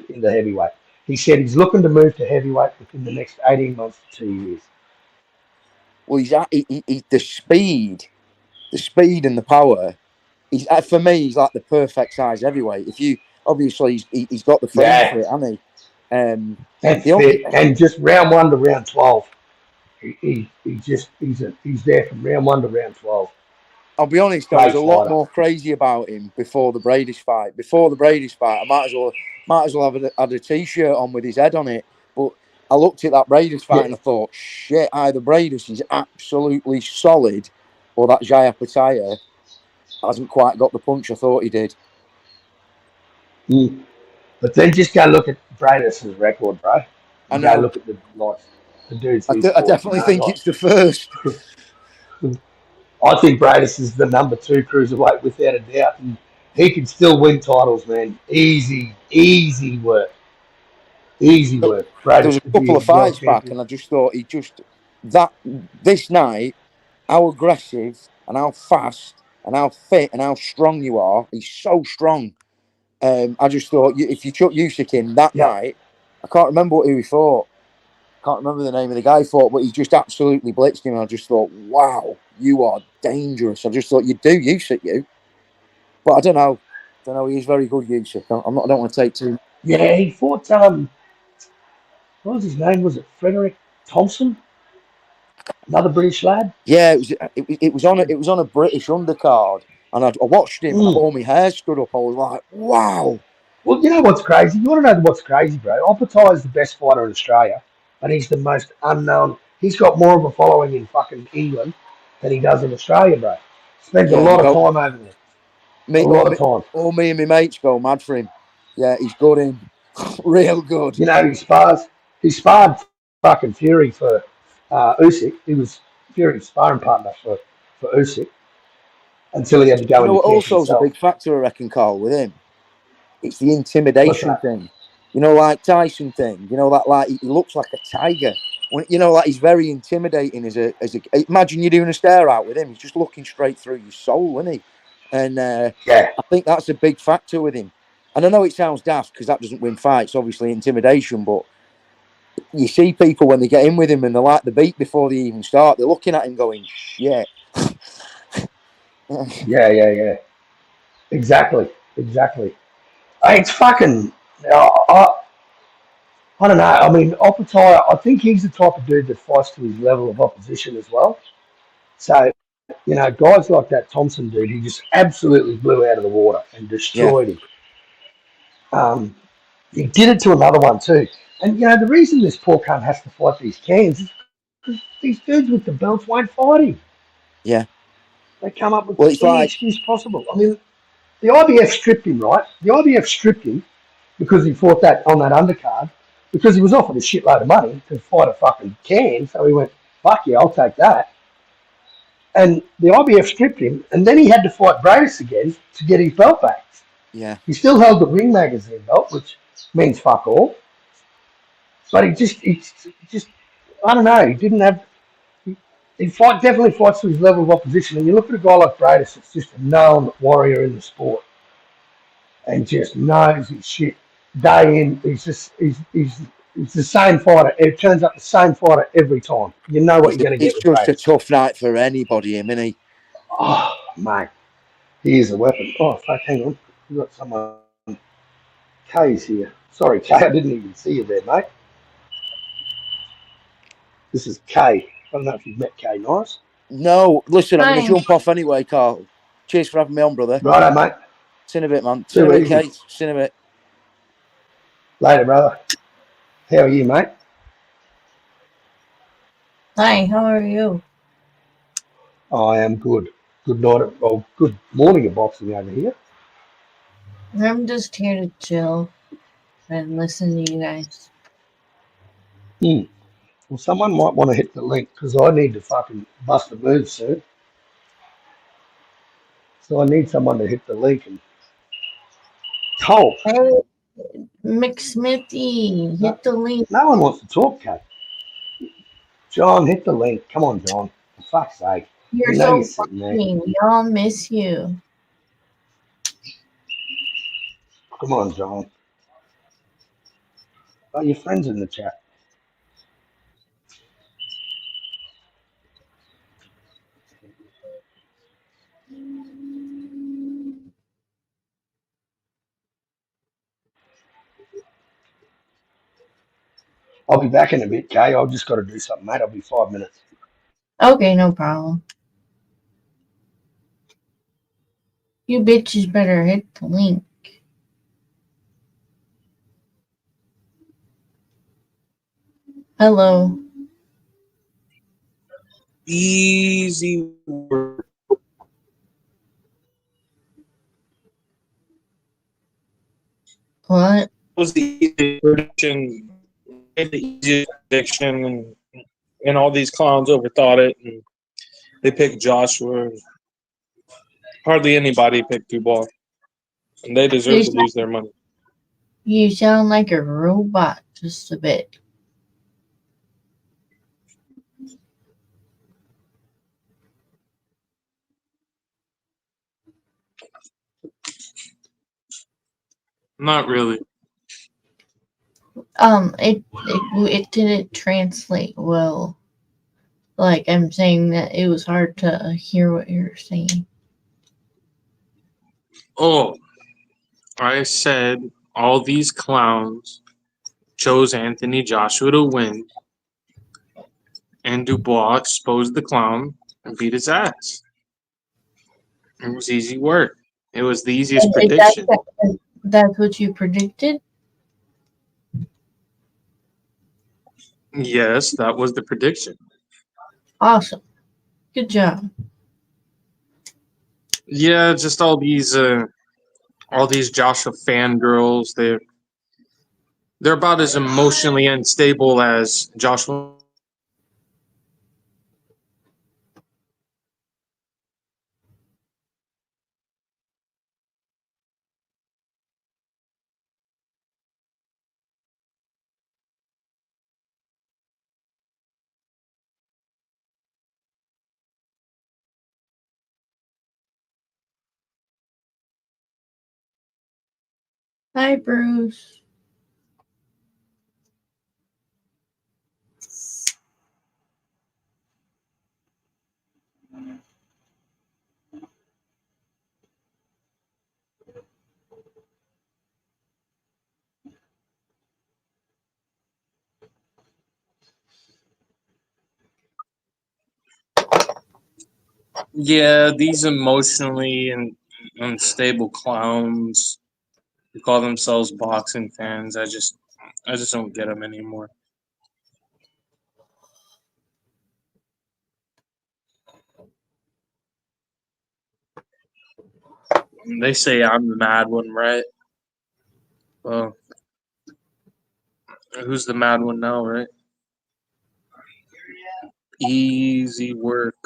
into heavyweight. He said he's looking to move to heavyweight within the next 18 months to 2 years. Well, the speed and the power. He's for me, he's like the perfect size heavyweight. If you obviously he's got the frame Yeah, for it, hasn't he? and The only fit, and just round 1 to round 12. He's there from round 1 to round 12. I'll be honest, I was Great a lot fighter. more crazy about him before the Bradish fight. Before the Bradish fight, I might as well have had a t-shirt on with his head on it. But I looked at that Bradish fight Yeah. and I thought, shit, either Bradish is absolutely solid, or that Jaya Pataya hasn't quite got the punch I thought he did. Mm. But then just go look at Bradis' record, bro. I And go know. look at the dudes he's I fought. You definitely think know, it's the first. like I think Bradis is the number 2 cruiserweight without a doubt, and he can still win titles, man. Easy work. Easy work. There was Bradis a could couple be of a world fights back, champion. and I just thought that this night, how aggressive and how fast and how fit and how strong you are. He's so strong. I just thought if you chuck Usyk in that Yep. night, I can't remember who he fought. Can't remember the name of the guy he fought, but he just absolutely blitzed him. And I just thought, wow, you are dangerous. I just thought you'd do Usyk, you. But I don't know. He's very good, Usyk. I'm not. I don't want to take too. Yeah, he fought what was his name? Was it Frederick Thompson? Another British lad? Yeah, it was on a British undercard, and I watched him, and Mm. all my hair stood up. I was like, wow. Well, you know what's crazy? You want to know what's crazy, bro? Opatai is the best fighter in Australia, but he's the most unknown. He's got more of a following in fucking England than he does in Australia, bro. Spends a Yeah, lot of time over there. a Me, lot of time. all me and my mates go mad for him. Yeah, he's good. Him, real good. You know, he sparred fucking Fury for Usyk. He was Fury's sparring partner for Usyk until he had to Do go you know into what? camp Also, is a himself. big factor, I reckon, Carl, with him. It's the What's intimidation that? thing. You know, like Tyson thing. You know that like he looks like a tiger. When you know, like he's very intimidating as a. Imagine you're doing a stare out with him. He's just looking straight through your soul, isn't he? And Yeah, I think that's a big factor with him. And I know it sounds daft because that doesn't win fights, obviously intimidation. But you see people when they get in with him and they're like the beat before they even start. They're looking at him going, "Shit." yeah. Exactly, exactly. It's fucking. I don't know. I mean, Oppenheimer, I think he's the type of dude that fights to his level of opposition as well. So, guys like that Thompson dude, he just absolutely blew out of the water and Yeah, destroyed him. Um, he did it to another one too. And, the reason this poor cunt has to fight these cans is because these dudes with the belts won't fight him. yeah. They come up with Well, it's any like, excuse possible. I mean, the IBF stripped him, right? The IBF stripped him because he fought that on that undercard because he was offered a shitload of money to fight a fucking can. So he went, fuck yeah, I'll take that. And the IBF stripped him, and then he had to fight Bradis again to get his belt back. yeah, He still held the Ring Magazine belt, which means fuck all. But he just, I don't know. He didn't have. Definitely fights to his level of opposition. And you look at a guy like Bradis, it's just a known warrior in the sport, and just knows his shit day in. He's the same fighter. It turns up the same fighter every time. You know what you're going to get it's with just a Bradis. tough night for anybody, isn't he? Oh, mate, he is a weapon. Oh, fuck, hang on. We've got someone. Kay's here. Sorry, Kay, I didn't even see you there, mate. This is Kay. I don't know if you've met Kay Nice. No, listen, I'm going to Hi. jump off anyway, Carl. Cheers for having me on, brother. Righto, mate. See you in a bit, man. See you in Too a bit, easy. Kate. See you in a bit. Later, brother. How are you, mate? Hi, how are you? I am good. Good night. Well, good morning of boxing over here. I'm just here to chill and listen to you guys. Hmm. Well, someone might want to hit the link because I need to fucking bust a move soon. So I need someone to hit the link and talk. Hey, McSmithy, No, hit the link. no one wants to talk, Kay. John, hit the link. Come on, John. For fuck's sake. You're We know you're so sitting there. funny. We all miss you. Come on, John. Oh, your friends in the chat. I'll be back in a bit, Kay. I've just got to do something, mate. I'll be 5 minutes. Okay, no problem. You bitches better hit the link. Hello. Easy work. What? Was the easiest prediction, the easiest prediction, and all these clowns overthought it, and they picked Joshua. Hardly anybody picked Dubois, and they You deserve to sound, lose their money. you sound like a robot just a bit. Not really. It didn't translate well. Like I'm saying that it was hard to hear what you're saying. Oh, I said all these clowns chose Anthony Joshua to win, and Dubois exposed the clown and beat his ass. It was easy work. It was the easiest Is prediction. that's what you predicted? Yes, that was the prediction. Awesome. Good job. Yeah, just all these Joshua fangirls. They're about as emotionally unstable as Joshua. Hi, Bruce. Yeah, these emotionally and unstable clowns who call themselves boxing fans. I just don't get them anymore. They say I'm the mad one, right? Well, who's the mad one now, right? Easy work.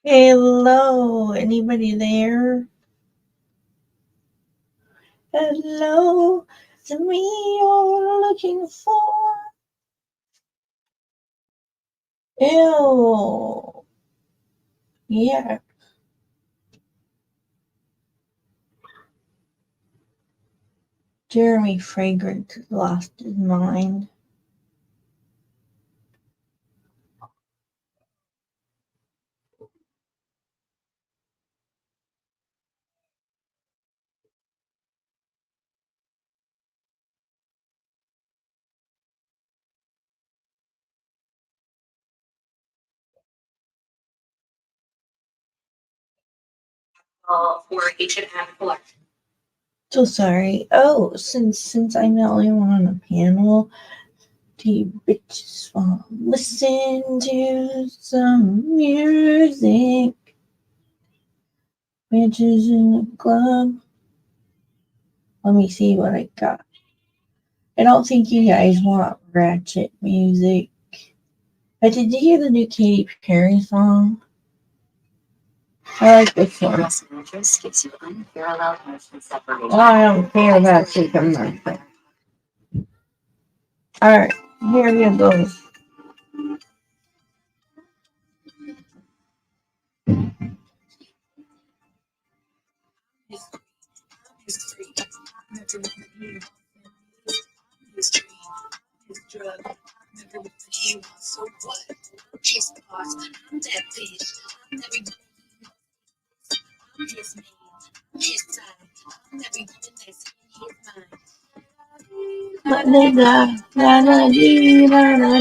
Hello, anybody there? Hello, it's me you're looking for. Ew. Yeah. Jeremy Fragrant lost his mind. For H&M collection. So sorry. Oh, since I'm the only one on the panel, do you bitches want to listen to some music? Bitches in the club. Let me see what I got. I don't think you guys want ratchet music. But did you hear the new Katy Perry song? I like this one. Well, I don't care about Super Mario. Alright, here we go. La la la la la la la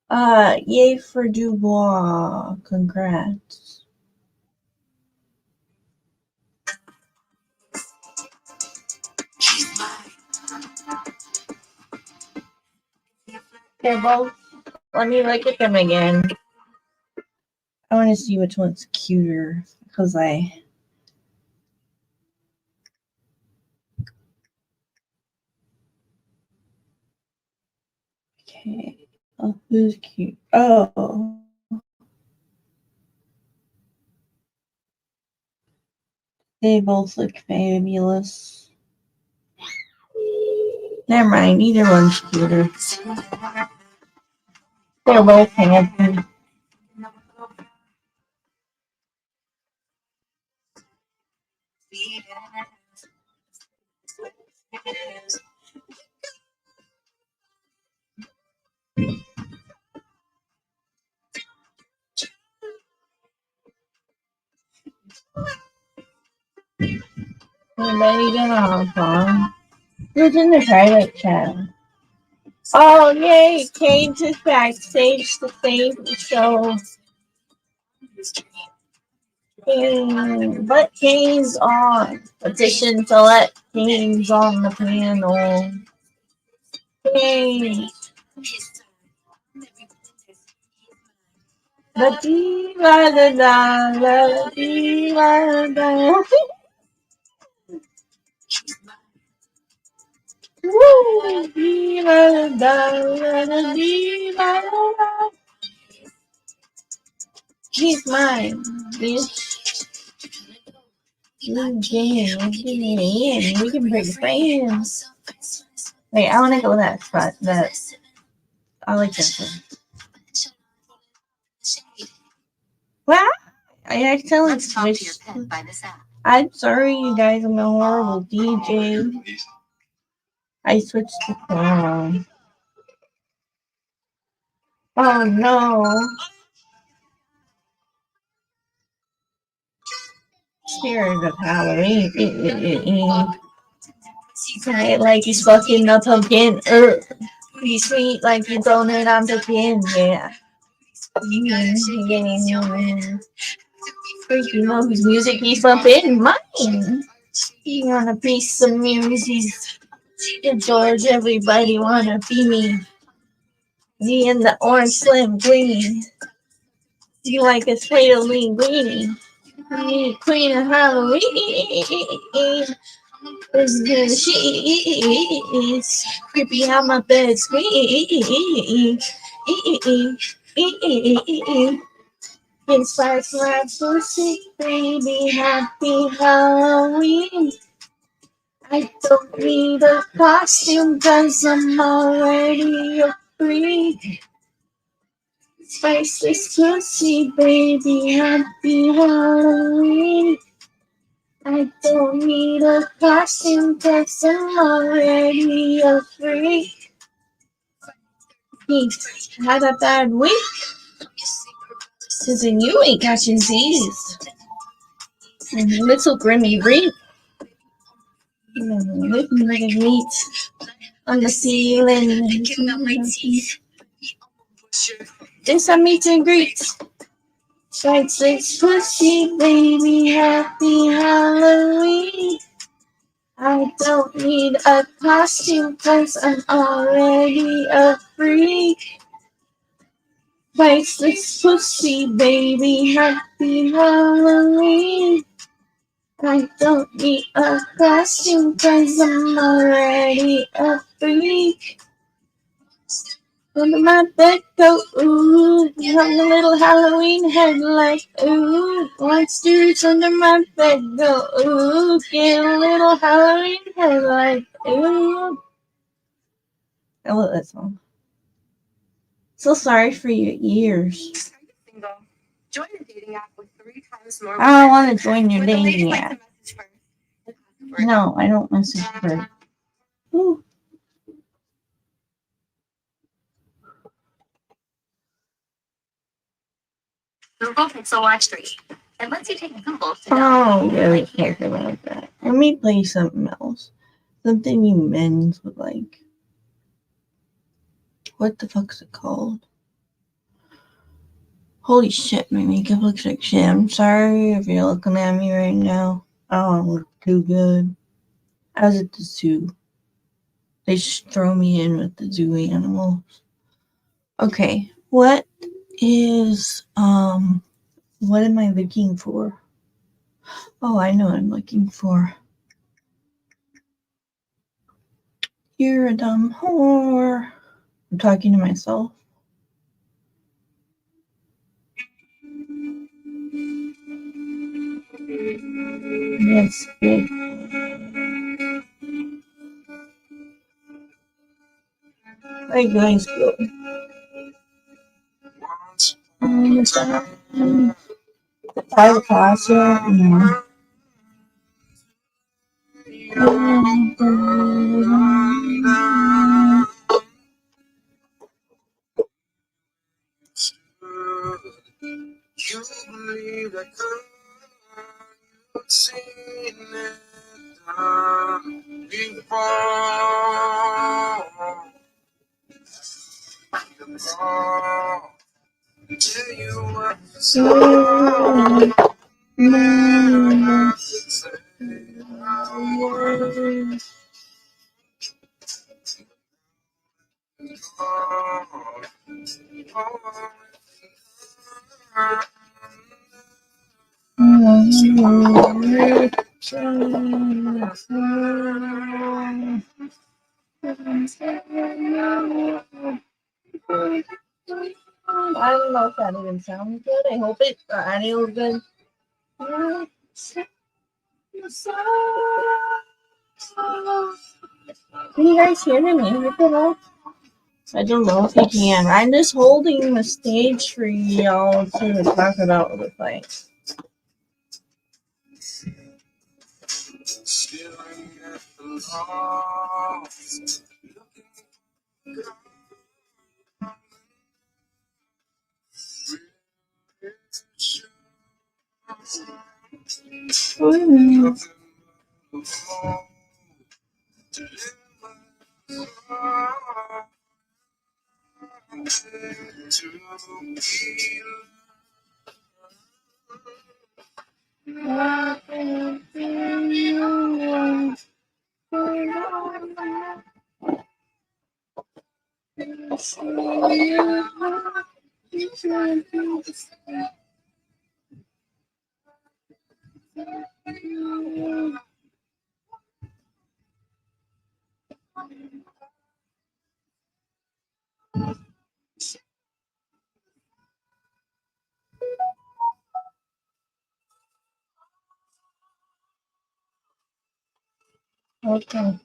la. Yay for Dubois. Congrats. They're both. Let me look at them again. I want to see which one's cuter. Because I. Okay. Oh, who's cute? Oh. They both look fabulous. Never mind, either one's cuter. They're both handsome. Anybody get on phone? Who's in the private chat? Oh, yay! Cage is backstage to save the show. But Kane's on. Petition to let Kane's on the panel. Kane. La dee la da da, la dee la da. Woo! Dee la da, la dee la da. He's mine. Bitch. We can break friends. Wait, I want to go that spot. I like that one. Wow! I accidentally switched. I'm sorry, you guys. I'm a horrible DJ. I switched to phone. Oh no! Spirit of Halloween. Say like he's fucking a pumpkin. He's sweet like you donut on the pin. Yeah. You know whose music he's bumping? Mine. He want a piece of music. George, everybody wanna be me. Me and the orange slim green. You like a sweet lean greenie. Me, Queen of Halloween. This good sheets. Creepy how my bed squeak. Inspires my pussy, baby. Happy Halloween. I don't need a costume cause I'm already a freak. Spice this pussy, baby. Happy Halloween. I don't need a costume cause I'm already a freak. He had a bad week. Cause then you ain't catching Z's. Little Grimmy Reap. Living like a meat on the ceiling. This a meet and greet. Side six pussy, baby, happy Halloween. I don't need a costume cause I'm already a freak. Side six pussy, baby, happy Halloween. I don't need a costume cause I'm already a freak. Under my bed go ooh, you have a little Halloween head like ooh. Monsters under my bed go ooh, get a little Halloween head like ooh. I love that song. So sorry for your ears. Join your dating app with 3 times more. I don't want to join your dating app. No, I don't message her. Ooh. Google Pixel Watch 3. It lets you take Google to I don't really care about that. Let me play something else. Something you men's would like. What the fuck's it called? Holy shit, my makeup looks like shit. I'm sorry if you're looking at me right now. I don't look too good. I was at the zoo. They just throw me in with the zoo animals. Okay, what am I looking for? Oh, I know what I'm looking for. You're a dumb whore. I'm talking to myself. Yes, good. Like nice good. Private class, yeah. No. I don't know if that even sounds good. I hope it any good. Can you guys hear the music at all? I don't know if you can. I'm just holding the stage for y'all to talk about the fight. Okay.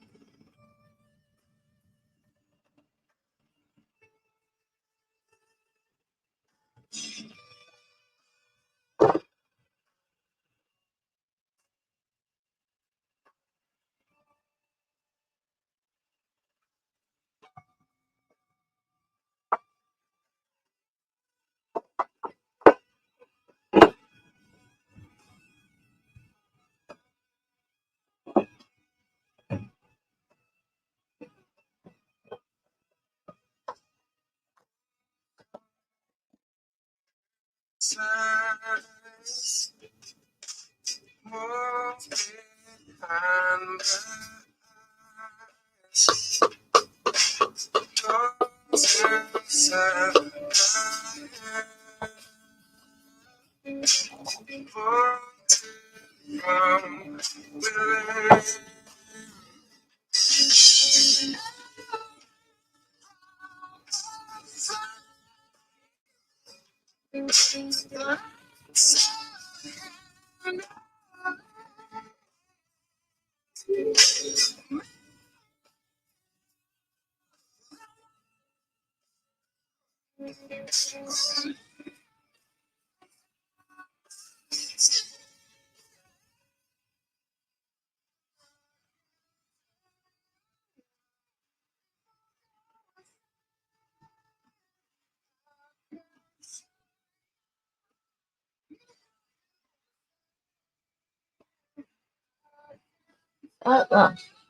Uh,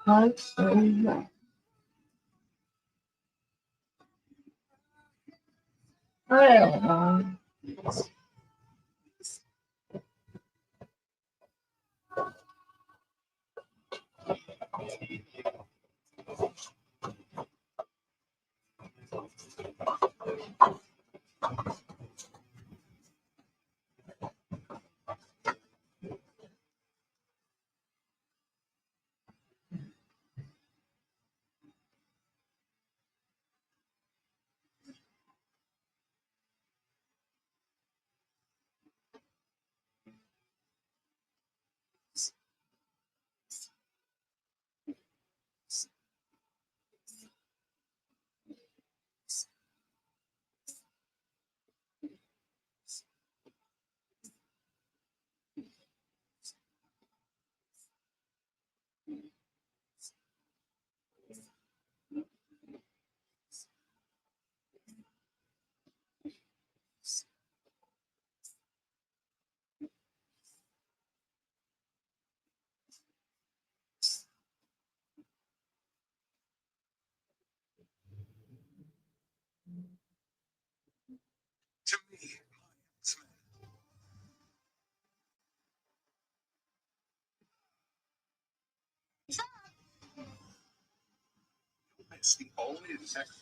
I don't know.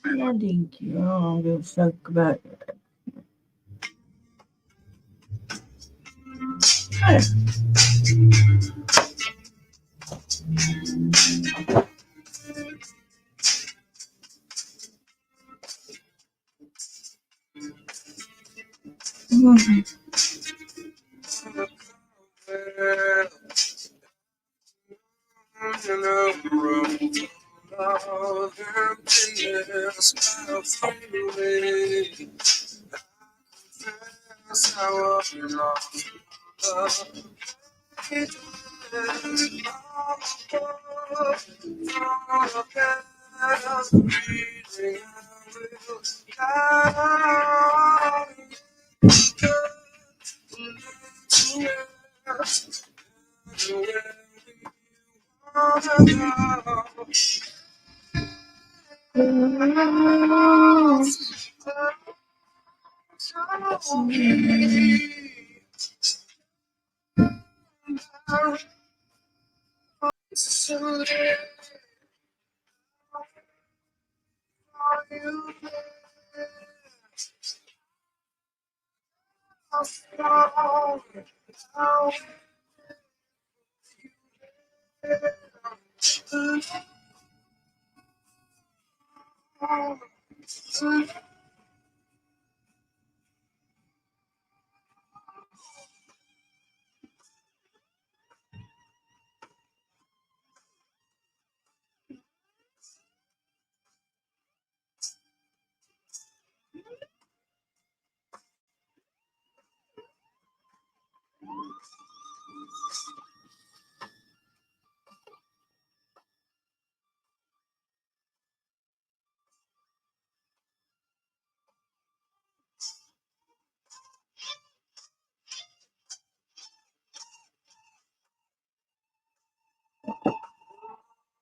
Yeah, thank you. I don't give a fuck about it.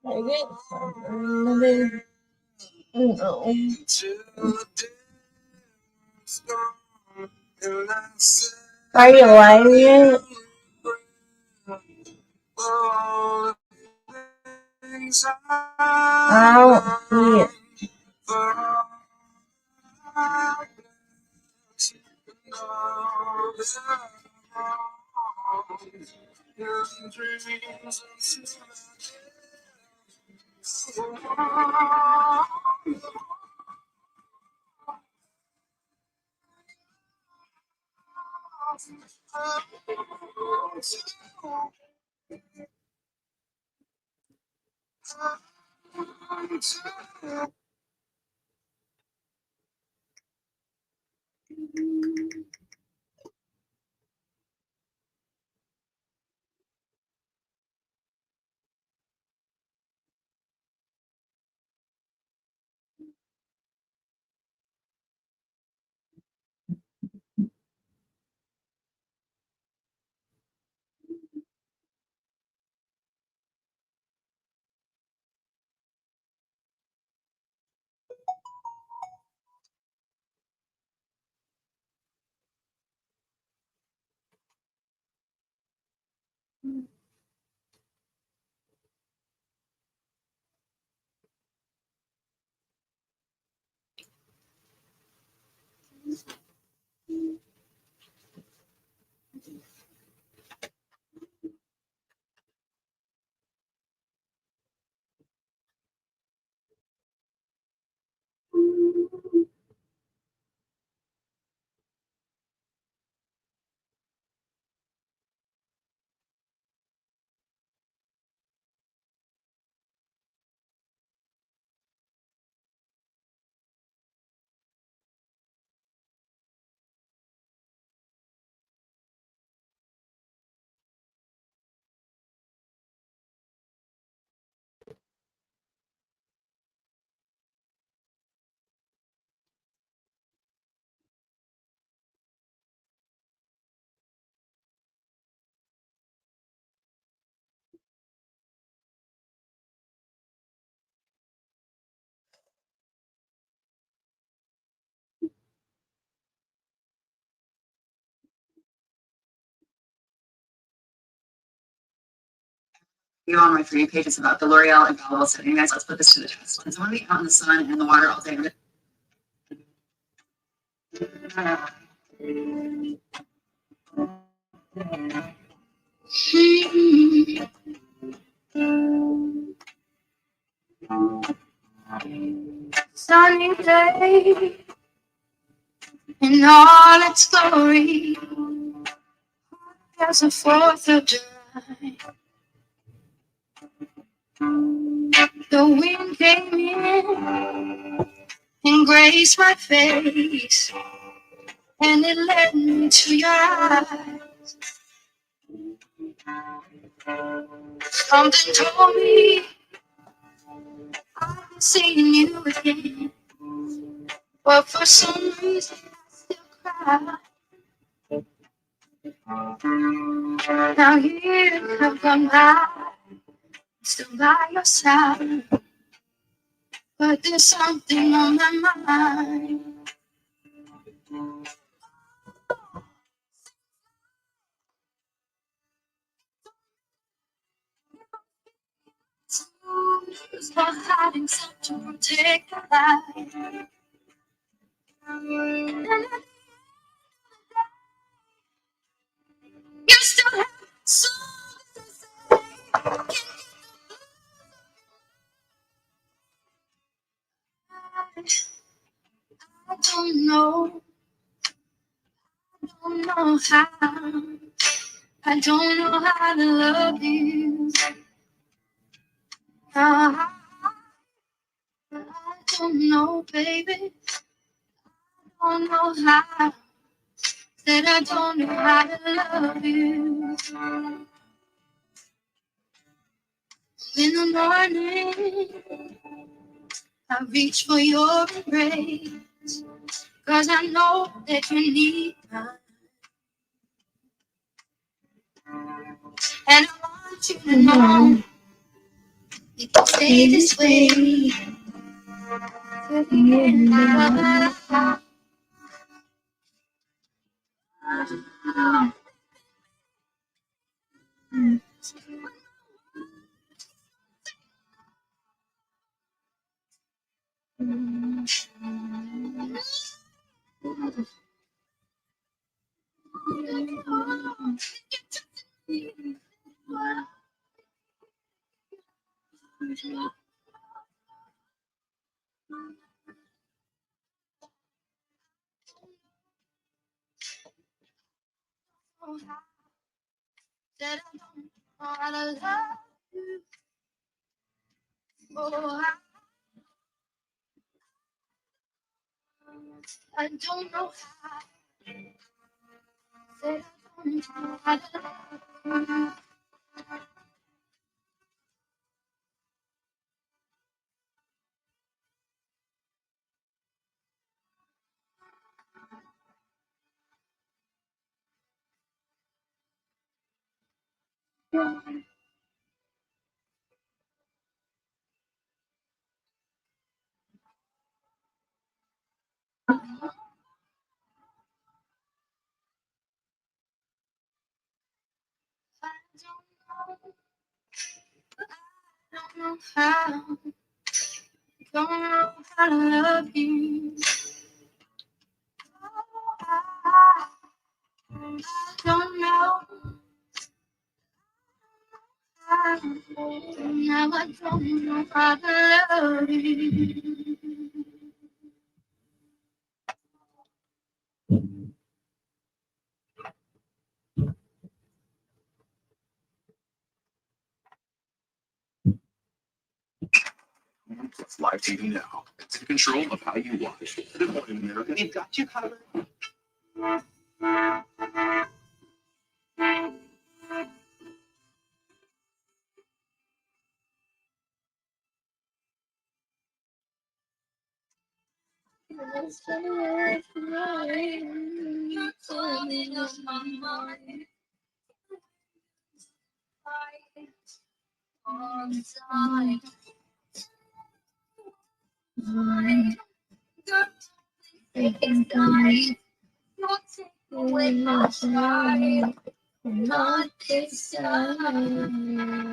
I get something. No. Are you live yet? I don't see it. video on my For You page is about the L'Oreal and Bivol setting. Guys, let's put this to the test. Since I want to be out in the sun and in the water all day. Sunny day in all its glory, as the 4th of July. The wind came in and grazed my face, and it led me to your eyes. Something told me I've been seeing you again, but for some reason I still cry. Now years have gone by, still by your side, but there's something on my mind. For hiding something to protect the light. And you still have something to say. I don't know how. I don't know how to love you. I don't know, baby. I don't know how. Said I don't know how to love you. In the morning, I reach for your embrace, 'cause I know that you need mine. And I want you to know it can stay this way. Till the end of our that I don't know how to love you. Oh, I don't know how. That I don't know how to love you. I don't know how. Don't know how to love you. I don't know how. Now I don't know how to love you. It's live TV now. It's in control of how you watch. We've got you covered. Not this time.